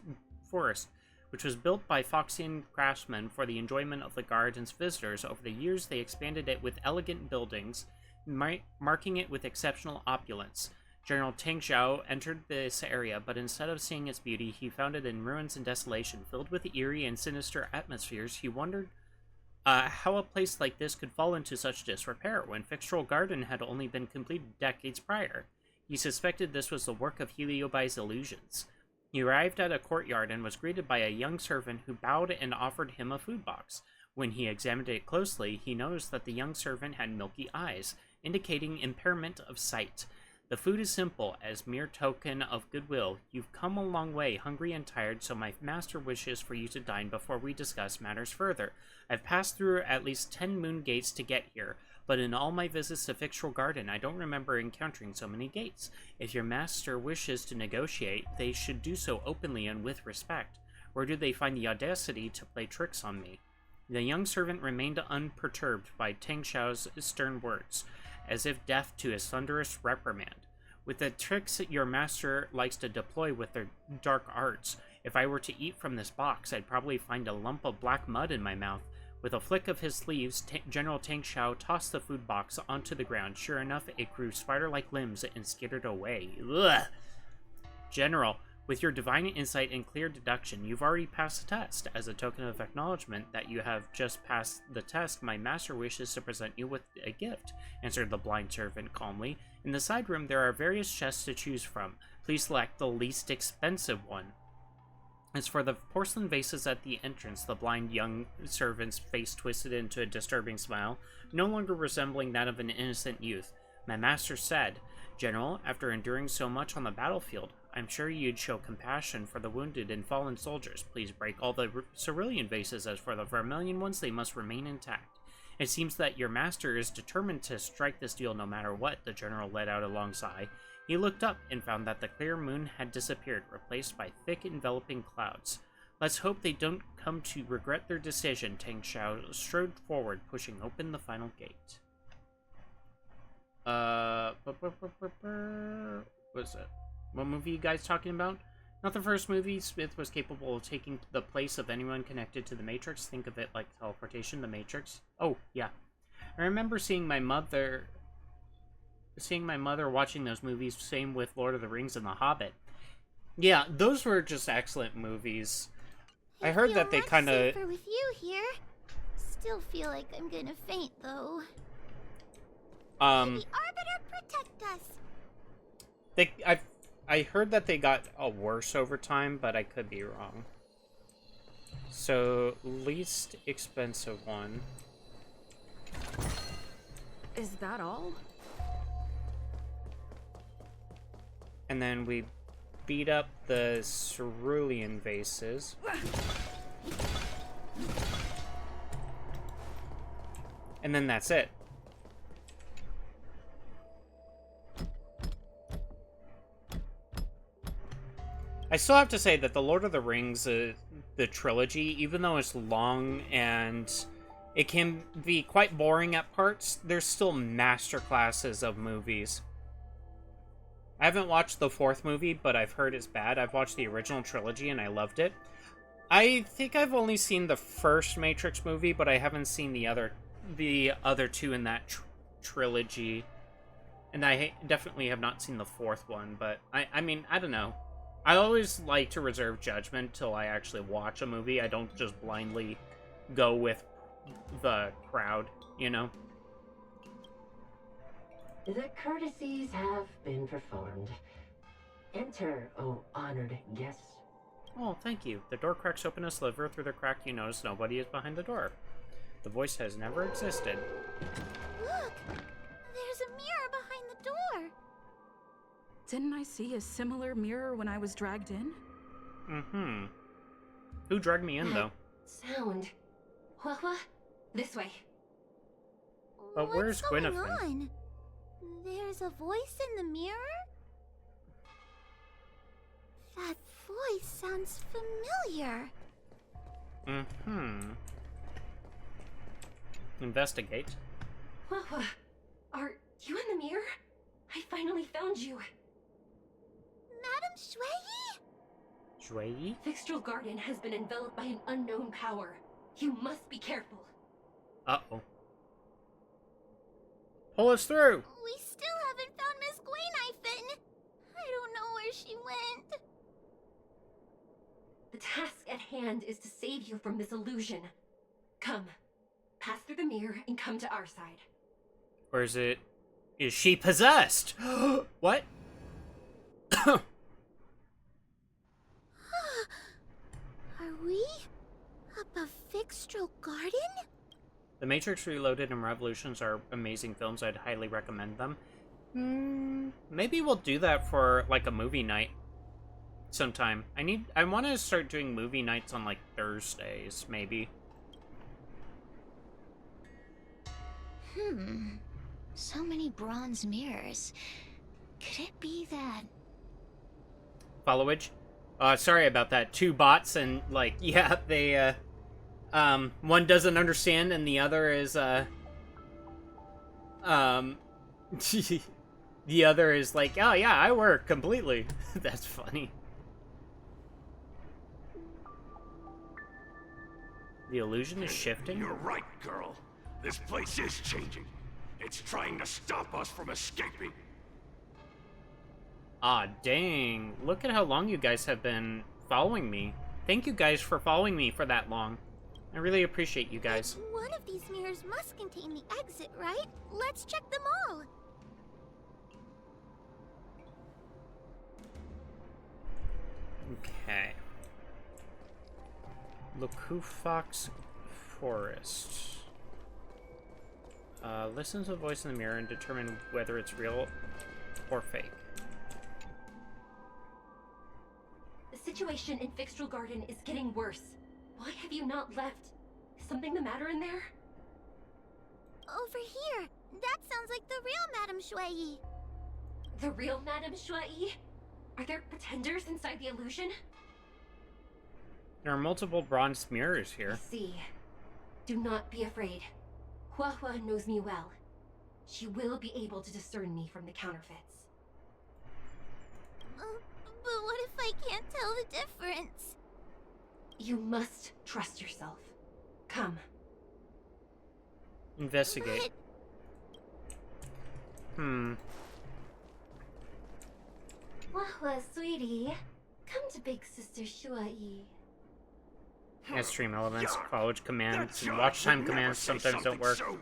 Forest, which was built by Foxian craftsmen for the enjoyment of the garden's visitors. Over the years, they expanded it with elegant buildings, marking it with exceptional opulence. General Tang Xiao entered this area, but instead of seeing its beauty, he found it in ruins and desolation. Filled with eerie and sinister atmospheres, he wondered how a place like this could fall into such disrepair when Fictional Garden had only been completed decades prior. He suspected this was the work of Heliobai's illusions. He arrived at a courtyard and was greeted by a young servant who bowed and offered him a food box. When he examined it closely, he noticed that the young servant had milky eyes, indicating impairment of sight. The food is simple, as mere token of goodwill. You've come a long way, hungry and tired, so my master wishes for you to dine before we discuss matters further. I've passed through at least 10 moon gates to get here, but in all my visits to Fictional Garden, I don't remember encountering so many gates. If your master wishes to negotiate, they should do so openly and with respect. Where do they find the audacity to play tricks on me? The young servant remained unperturbed by Tang Xiao's stern words, as if deaf to his thunderous reprimand. With the tricks your master likes to deploy with their dark arts, if I were to eat from this box, I'd probably find a lump of black mud in my mouth. With a flick of his sleeves, General Tang Xiao tossed the food box onto the ground. Sure enough, it grew spider-like limbs and skittered away. Ugh. General, with your divine insight and clear deduction, you've already passed the test. As a token of acknowledgement that you have just passed the test, my master wishes to present you with a gift, answered the blind servant calmly. In the side room, there are various chests to choose from. Please select the least expensive one. As for the porcelain vases at the entrance, the blind young servant's face twisted into a disturbing smile, no longer resembling that of an innocent youth. My master said, General, after enduring so much on the battlefield, I'm sure you'd show compassion for the wounded and fallen soldiers. Please break all the cerulean vases. As for the vermilion ones, they must remain intact. It seems that your master is determined to strike this deal no matter what, the general let out a long sigh. He looked up and found that the clear moon had disappeared, replaced by thick enveloping clouds. Let's hope they don't come to regret their decision. Tang Xiao strode forward, pushing open the final gate. What's it? What movie you guys talking about? Not the first movie. Smith was capable of taking the place of anyone connected to the Matrix. Think of it like teleportation, the Matrix. Oh, yeah. I remember seeing my mother watching those movies, same with Lord of the Rings and The Hobbit. Yeah, those were just excellent movies. I heard that they kind of... safer with you here. Still feel like I'm gonna faint, though. May the Arbiter protect us. I heard that they got worse over time, but I could be wrong. So, least expensive one. Is that all? And then we beat up the cerulean vases. And then that's it. I still have to say that the Lord of the Rings, the trilogy, even though it's long and it can be quite boring at parts, there's still masterclasses of movies. I haven't watched the fourth movie, but I've heard it's bad. I've watched the original trilogy and I loved it. I think I've only seen the first Matrix movie, but I haven't seen the other two in that trilogy. And I definitely have not seen the fourth one, but I mean, I don't know. I always like to reserve judgment till I actually watch a movie. I don't just blindly go with the crowd, you know? The courtesies have been performed. Enter, O honored guests. Oh, thank you. The door cracks open a sliver. Through the crack, you notice nobody is behind the door. The voice has never existed. Look! There's a mirror behind the door! Didn't I see a similar mirror when I was dragged in? Mm-hmm. Who dragged me in, though? Sound. What? This way. But where's What's going Gwyneth? on? There's a voice in the mirror? That voice sounds familiar. Mm-hmm. Investigate. What? Are you in the mirror? I finally found you. Madame Shui? Shui? Fixtral Garden has been enveloped by an unknown power. You must be careful. Uh-oh. Pull us through! We still haven't found Miss Gwyneth. I don't know where she went. The task at hand is to save you from this illusion. Come. Pass through the mirror and come to our side. Or is it... Is she possessed? What? Are we up a Fixtral Garden? The Matrix Reloaded and Revolutions are amazing films. I'd highly recommend them. Maybe we'll do that for, like, a movie night sometime. I want to start doing movie nights on, like, Thursdays, maybe. So many bronze mirrors. Could it be that... Followage? Sorry about that. Two bots and, like, yeah, they, one doesn't understand and the other is, the other is like, oh yeah, I work completely. That's funny. The illusion is shifting? You're right, girl. This place is changing. It's trying to stop us from escaping. Ah, dang. Look at how long you guys have been following me. Thank you guys for following me for that long. I really appreciate you guys. One of these mirrors must contain the exit, right? Let's check them all. Okay. Lukufox Forest. Listen to the voice in the mirror and determine whether it's real or fake. The situation in Fixtral Garden is getting worse. Why have you not left? Is something the matter in there? Over here. That sounds like the real Madame Shui. The real Madame Shui? Are there pretenders inside the illusion? There are multiple bronze mirrors here. I see. Do not be afraid. Hua Hua knows me well. She will be able to discern me from the counterfeits. But what if I can't tell the difference? You must trust yourself. Come. Investigate. Hua Hua, sweetie. Come to Big Sister Shui. As stream elements, college commands, That and judge watch time would never commands say sometimes don't work. something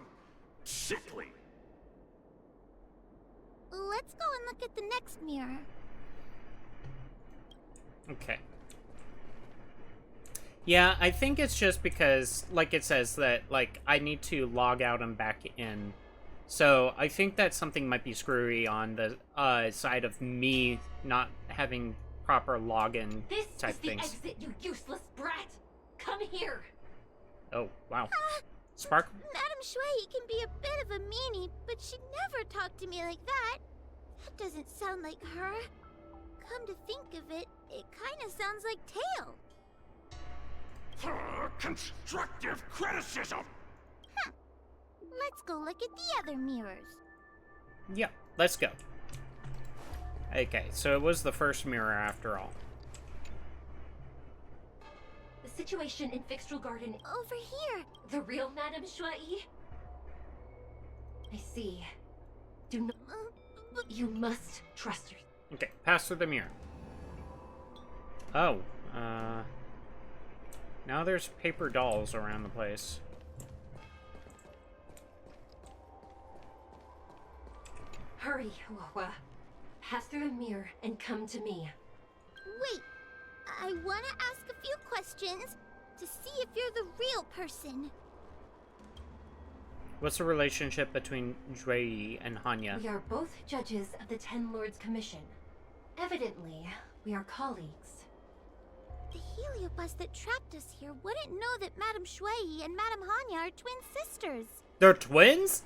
so sickly. Let's go and look at the next mirror. Okay. Yeah, I think it's just because, like it says, that, like, I need to log out and back in. So I think that something might be screwy on the side of me not having proper login type things. This is the exit, you useless brat! Come here! Oh, wow. Spark? Madame Shui can be a bit of a meanie, but she'd never talk to me like that. That doesn't sound like her. Come to think of it, it kind of sounds like Tail. Constructive criticism! Let's go look at the other mirrors. Yeah, let's go. Okay, so it was the first mirror after all. The situation in Fixtral Garden... Over here! The real Madame Shui? I see. Do not... You must trust her. Okay, pass through the mirror. Oh, now there's paper dolls around the place. Hurry, Wawa. Pass through the mirror and come to me. Wait, I want to ask a few questions to see if you're the real person. What's the relationship between Jui and Hanya? We are both judges of the Ten Lords Commission. Evidently, we are colleagues. The heliobus that trapped us here wouldn't know that Madame Shui and Madame Hanya are twin sisters. They're twins?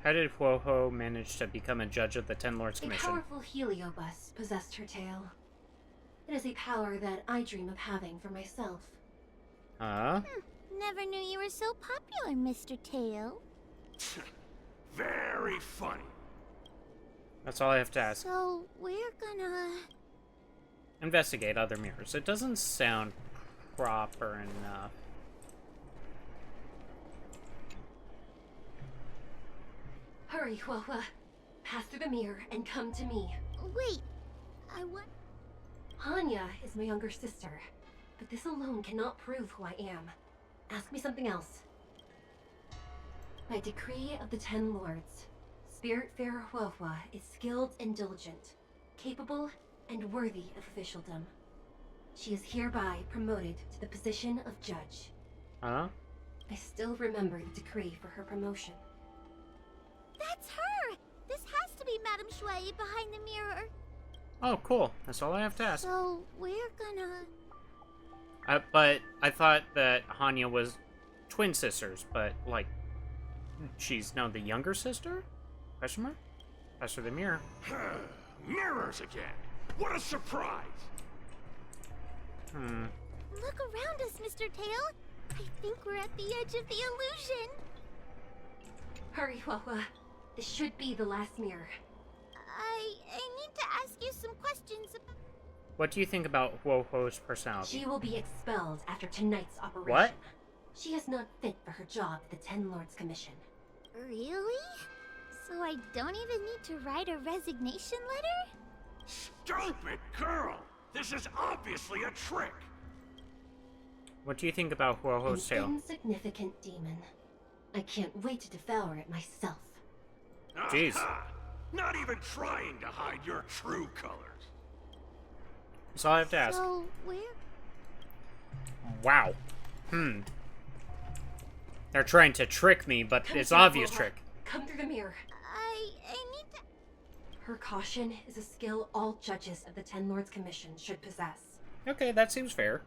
How did Huoho manage to become a judge of the Ten Lords Commission? A powerful heliobus possessed her tail. It is a power that I dream of having for myself. Never knew you were so popular, Mr. Tail. Very funny. That's all I have to ask. So, we're gonna... Investigate other mirrors. It doesn't sound proper enough. Hurry, Wawa. Pass through the mirror and come to me. Wait, I want... Hanya is my younger sister, but this alone cannot prove who I am. Ask me something else. By decree of the Ten Lords, Spiritfarer Huohua is skilled and diligent, capable and worthy of officialdom. She is hereby promoted to the position of judge. Huh? I still remember the decree for her promotion. That's her! This has to be Madame Shui behind the mirror. Oh, cool. That's all I have to ask. So, we're gonna... But I thought that Hanya was twin sisters, but, like, she's now the younger sister? Question mark? Pass through the mirror. Mirrors again! What a surprise! Look around us, Mr. Tail. I think we're at the edge of the illusion. Hurry, Wawa. This should be the last mirror. I need to ask you some questions about... What do you think about Huoho's personality? She will be expelled after tonight's operation. What? She is not fit for her job at the Ten Lords Commission. Really? So I don't even need to write a resignation letter? Stupid girl! This is obviously a trick! What do you think about Huoho's tail? An insignificant demon. I can't wait to devour it myself. Jeez. Aha! Not even trying to hide your true colors. That's all I have to ask. So, where? Wow. They're trying to trick me, but it's obvious trick. Come through the mirror. I need to... Her caution is a skill all judges of the Ten Lords Commission should possess. Okay, that seems fair.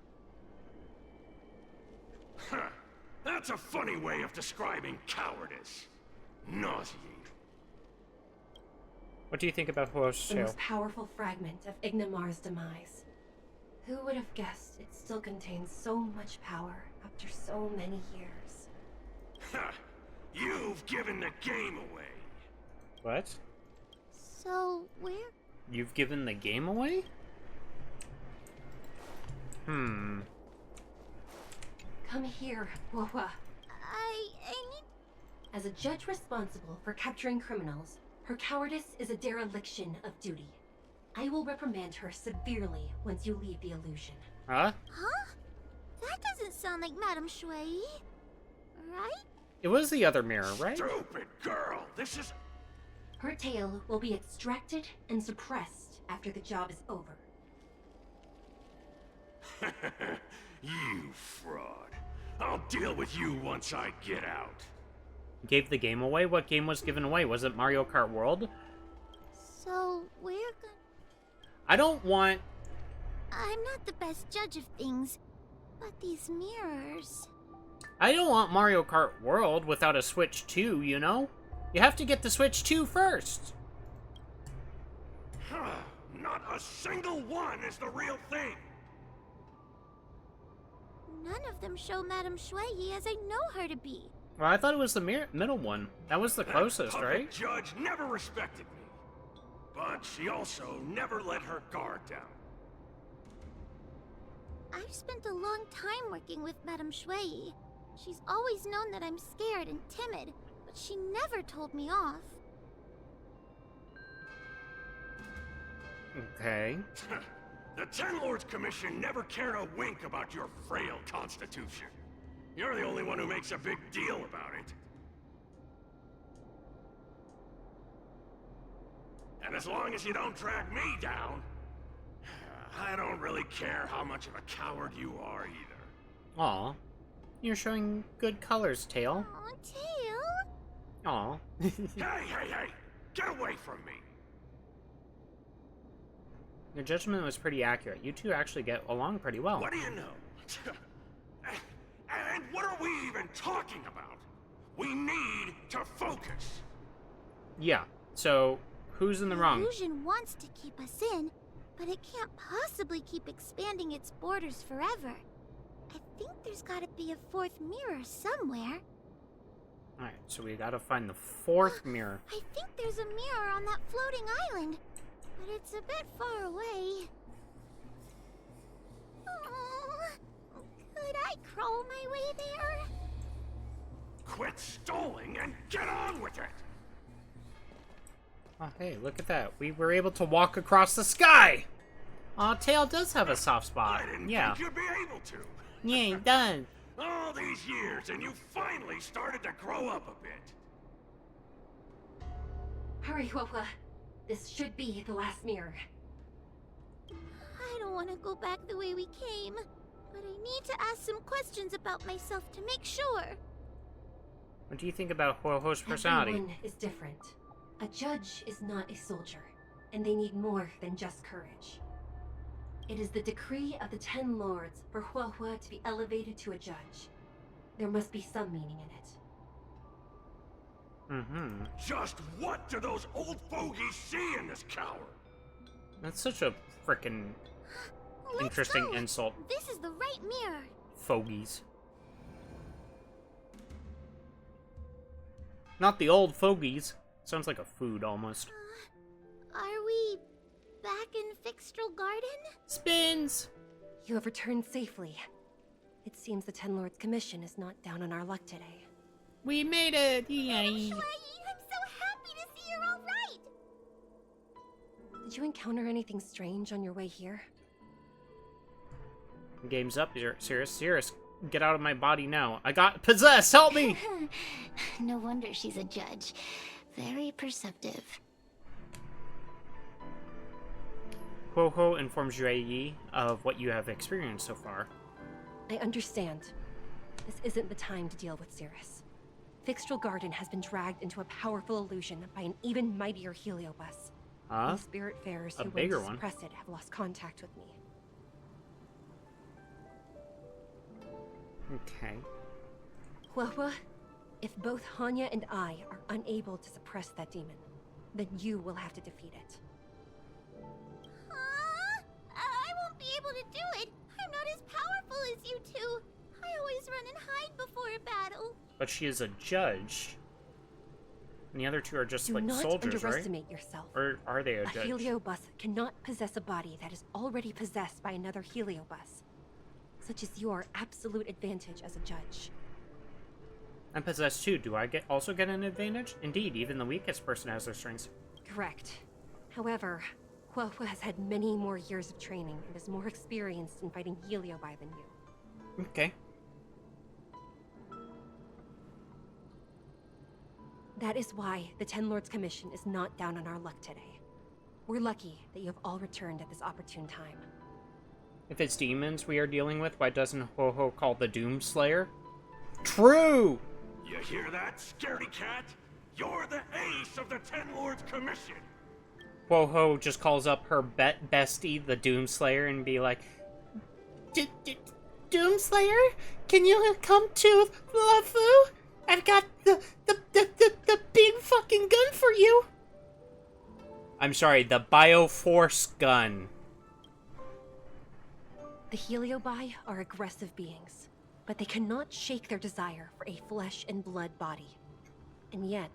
That's a funny way of describing cowardice. Nauseating. What do you think about Huoho's The tail? most powerful fragment of Ignamar's demise. Who would have guessed it still contains so much power after so many years? Ha! You've given the game away. What? So, where? You've given the game away? Come here, Wawa. I need... As a judge responsible for capturing criminals, her cowardice is a dereliction of duty. I will reprimand her severely once you leave the illusion. Huh? Huh? That doesn't sound like Madame Shui. Right? It was the other mirror, right? Stupid girl! This is... Her tail will be extracted and suppressed after the job is over. You fraud. I'll deal with you once I get out. Gave the game away? What game was given away? Was it Mario Kart World? So, we're gonna... I don't want... I'm not the best judge of things, but these mirrors... I don't want Mario Kart World without a Switch 2, you know? You have to get the Switch 2 first. Not a single one is the real thing. None of them show Madame Shui as I know her to be. Well, I thought it was the middle one. That was the closest, That right? judge never respected me. But she also never let her guard down. I've spent a long time working with Madame Shui. She's always known that I'm scared and timid, but she never told me off. Okay. The Ten Lords Commission never cared a wink about your frail constitution. You're the only one who makes a big deal about it. And as long as you don't drag me down, I don't really care how much of a coward you are either. Aw. You're showing good colors, Tail. Aw, Tail? Aw. Hey! Get away from me! Your judgment was pretty accurate. You two actually get along pretty well. What do you know? And what are we even talking about? We need to focus. Yeah, so who's in the wrong? Illusion wants to keep us in, but it can't possibly keep expanding its borders forever. I think there's gotta be a fourth mirror somewhere. Alright, so we gotta find the fourth mirror. I think there's a mirror on that floating island, but it's a bit far away. Oh, could I crawl my way there? Quit stalling and get on with it! Oh, hey, look at that. We were able to walk across the sky! Aw, Tail does have a soft spot. I didn't Yeah. think you'd be able to. Yeah, he does. All these years, and you finally started to grow up a bit. Hurry, Huohua. This should be the last mirror. I don't want to go back the way we came, but I need to ask some questions about myself to make sure. What do you think about Huohuo's personality? Everyone is different. A judge is not a soldier, and they need more than just courage. It is the decree of the Ten Lords for Huohua to be elevated to a judge. There must be some meaning in it. Mm-hmm. Just what do those old fogies see in this coward? That's such a frickin' Let's interesting go. insult. This is the right mirror. Fogies. Not the old fogies. Sounds like a food, almost. Are we back in Fixtral Garden? Spins! You have returned safely. It seems the Ten Lords Commission is not down on our luck today. We made it! Yay! I'm so happy to see you're all right! Did you encounter anything strange on your way here? Game's up, Cirrus, get out of my body now. I got possessed, help me! No wonder she's a judge. Very perceptive. Huohuo informs Yue of what you have experienced so far. I understand. This isn't the time to deal with Cirrus. Fixtral Garden has been dragged into a powerful illusion by an even mightier Heliobus. Huh? The Spiritfarers A who went bigger to one. suppress it have lost contact with me. Okay. Huohua, if both Hanya and I are unable to suppress that demon, then you will have to defeat it. I won't be able to do it. I'm not as powerful as you two. I always run and hide before a battle. But she is a judge. And the other two are just Do like not soldiers, right? underestimate yourself. Or are they a A judge? Heliobus cannot possess a body that is already possessed by another Heliobus. Such as your absolute advantage as a judge. I'm possessed too. Do I also get an advantage? Indeed, even the weakest person has their strengths. Correct. However, Huohua has had many more years of training and is more experienced in fighting Heliobi than you. Okay. That is why the Ten Lords Commission is not down on our luck today. We're lucky that you have all returned at this opportune time. If it's demons we are dealing with, why doesn't Ho-Ho call the Doomslayer? True! You hear that, scaredy cat? You're the ace of the Ten Lords Commission! Ho-Ho just calls up her bestie, the Doomslayer, and be like, Doomslayer? Can you come to LeFou? I've got the big fucking gun for you! I'm sorry, the Bioforce gun. The Heliobi are aggressive beings, but they cannot shake their desire for a flesh and blood body. And yet,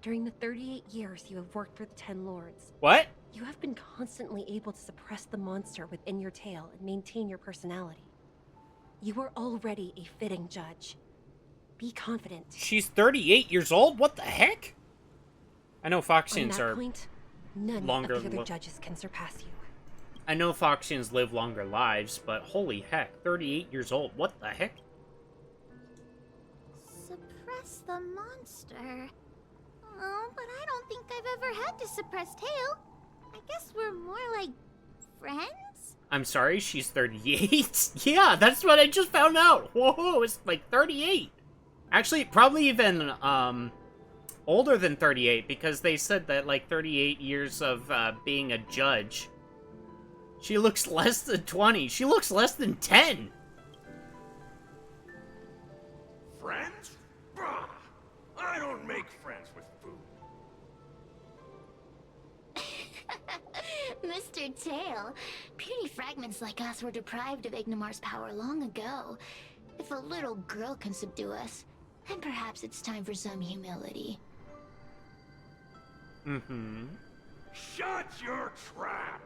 during the 38 years you have worked for the Ten Lords... What? You have been constantly able to suppress the monster within your tail and maintain your personality. You are already a fitting judge. Be confident. She's 38 years old? What the heck? I know Foxians are point, none longer... of the other judges can surpass you. I know Foxians live longer lives, but holy heck, 38 years old, what the heck? Suppress the monster. Oh, but I don't think I've ever had to suppress Tail. I guess we're more like friends? I'm sorry, she's 38? Yeah, that's what I just found out. Whoa, it's like 38. Actually, probably even older than 38, because they said that like 38 years of being a judge. She looks less than 20. She looks less than 10. Friends? Bah! I don't make friends with food. Mr. Tail, puny fragments like us were deprived of Ignimar's power long ago. If a little girl can subdue us, then perhaps it's time for some humility. Mm-hmm. Shut your trap!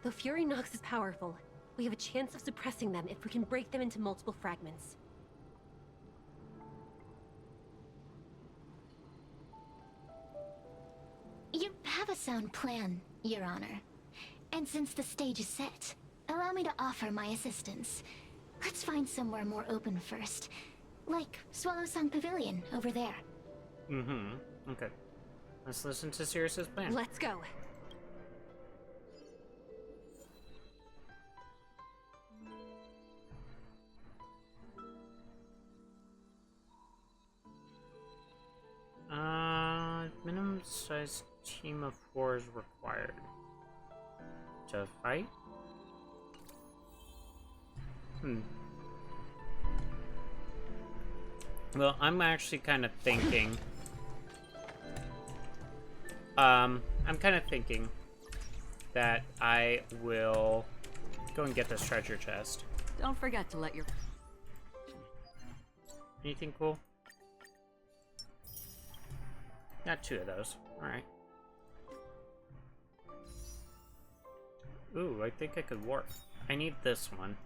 Though Fury Nox is powerful, we have a chance of suppressing them if we can break them into multiple fragments. You have a sound plan, Your Honor. And since the stage is set, allow me to offer my assistance. Let's find somewhere more open first. Like Swallow Song Pavilion, over there. Mm-hmm. Okay. Let's listen to Sirius's plan. Let's go. Minimum size team of 4 is required. To fight? Well, I'm actually kind of thinking... I'm kind of thinking that I will go and get this treasure chest. Don't forget to let your... Anything cool? Got 2 of those. Alright. Ooh, I think I could warp. I need this one.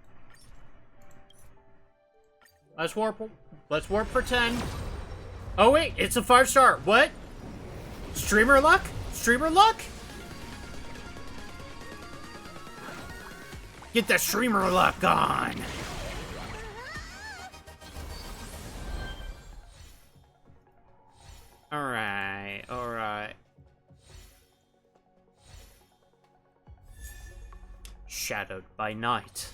Let's warp for 10. Oh wait, it's a 5-star. What? Streamer luck? Streamer luck? Get the streamer luck on. Alright, alright. Shadowed by night.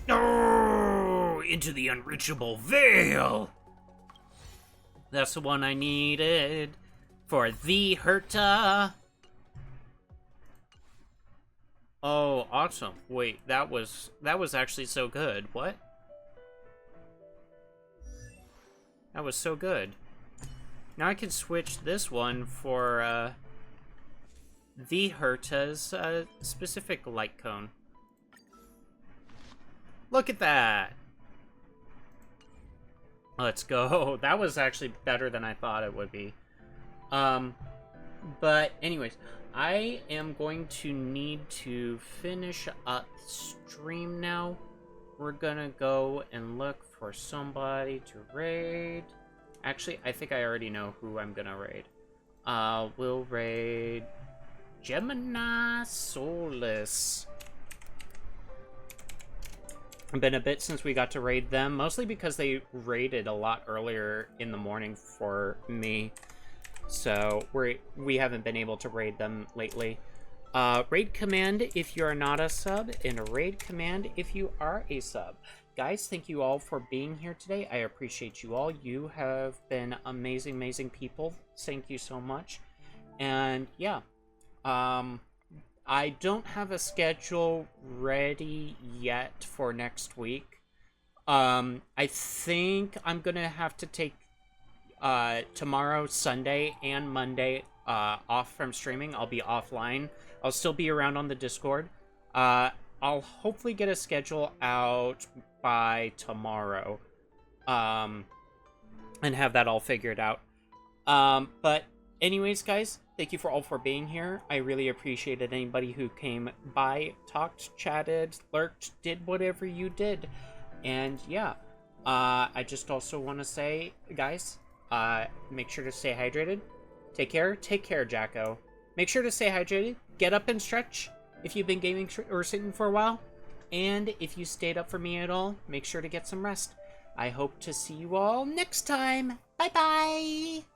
Oh, into the unreachable veil. That's the one I needed for the Herta. Oh, awesome. Wait, that was actually so good. What? That was so good. Now I can switch this one for the Herta's specific light cone. Look at that! Let's go. That was actually better than I thought it would be. But anyways, I am going to need to finish up stream now. We're gonna go and look for somebody to raid. Actually, I think I already know who I'm gonna raid. We'll raid Gemini Solus. It's been a bit since we got to raid them, mostly because they raided a lot earlier in the morning for me. So we haven't been able to raid them lately. Raid command if you are not a sub, and raid command if you are a sub. Guys, thank you all for being here today. I appreciate you all. You have been amazing, amazing people. Thank you so much. And yeah, I don't have a schedule ready yet for next week. I think I'm gonna have to take tomorrow, Sunday, and Monday off from streaming. I'll be offline. I'll still be around on the Discord. I'll hopefully get a schedule out by tomorrow, and have that all figured out. But anyways, guys, thank you for all for being here. I really appreciated anybody who came by, talked, chatted, lurked, did whatever you did. And yeah, I just also want to say, guys, make sure to stay hydrated. Take care, Jacko. Make sure to stay hydrated. Get up and stretch if you've been gaming or sitting for a while. And if you stayed up for me at all, make sure to get some rest. I hope to see you all next time. Bye-bye!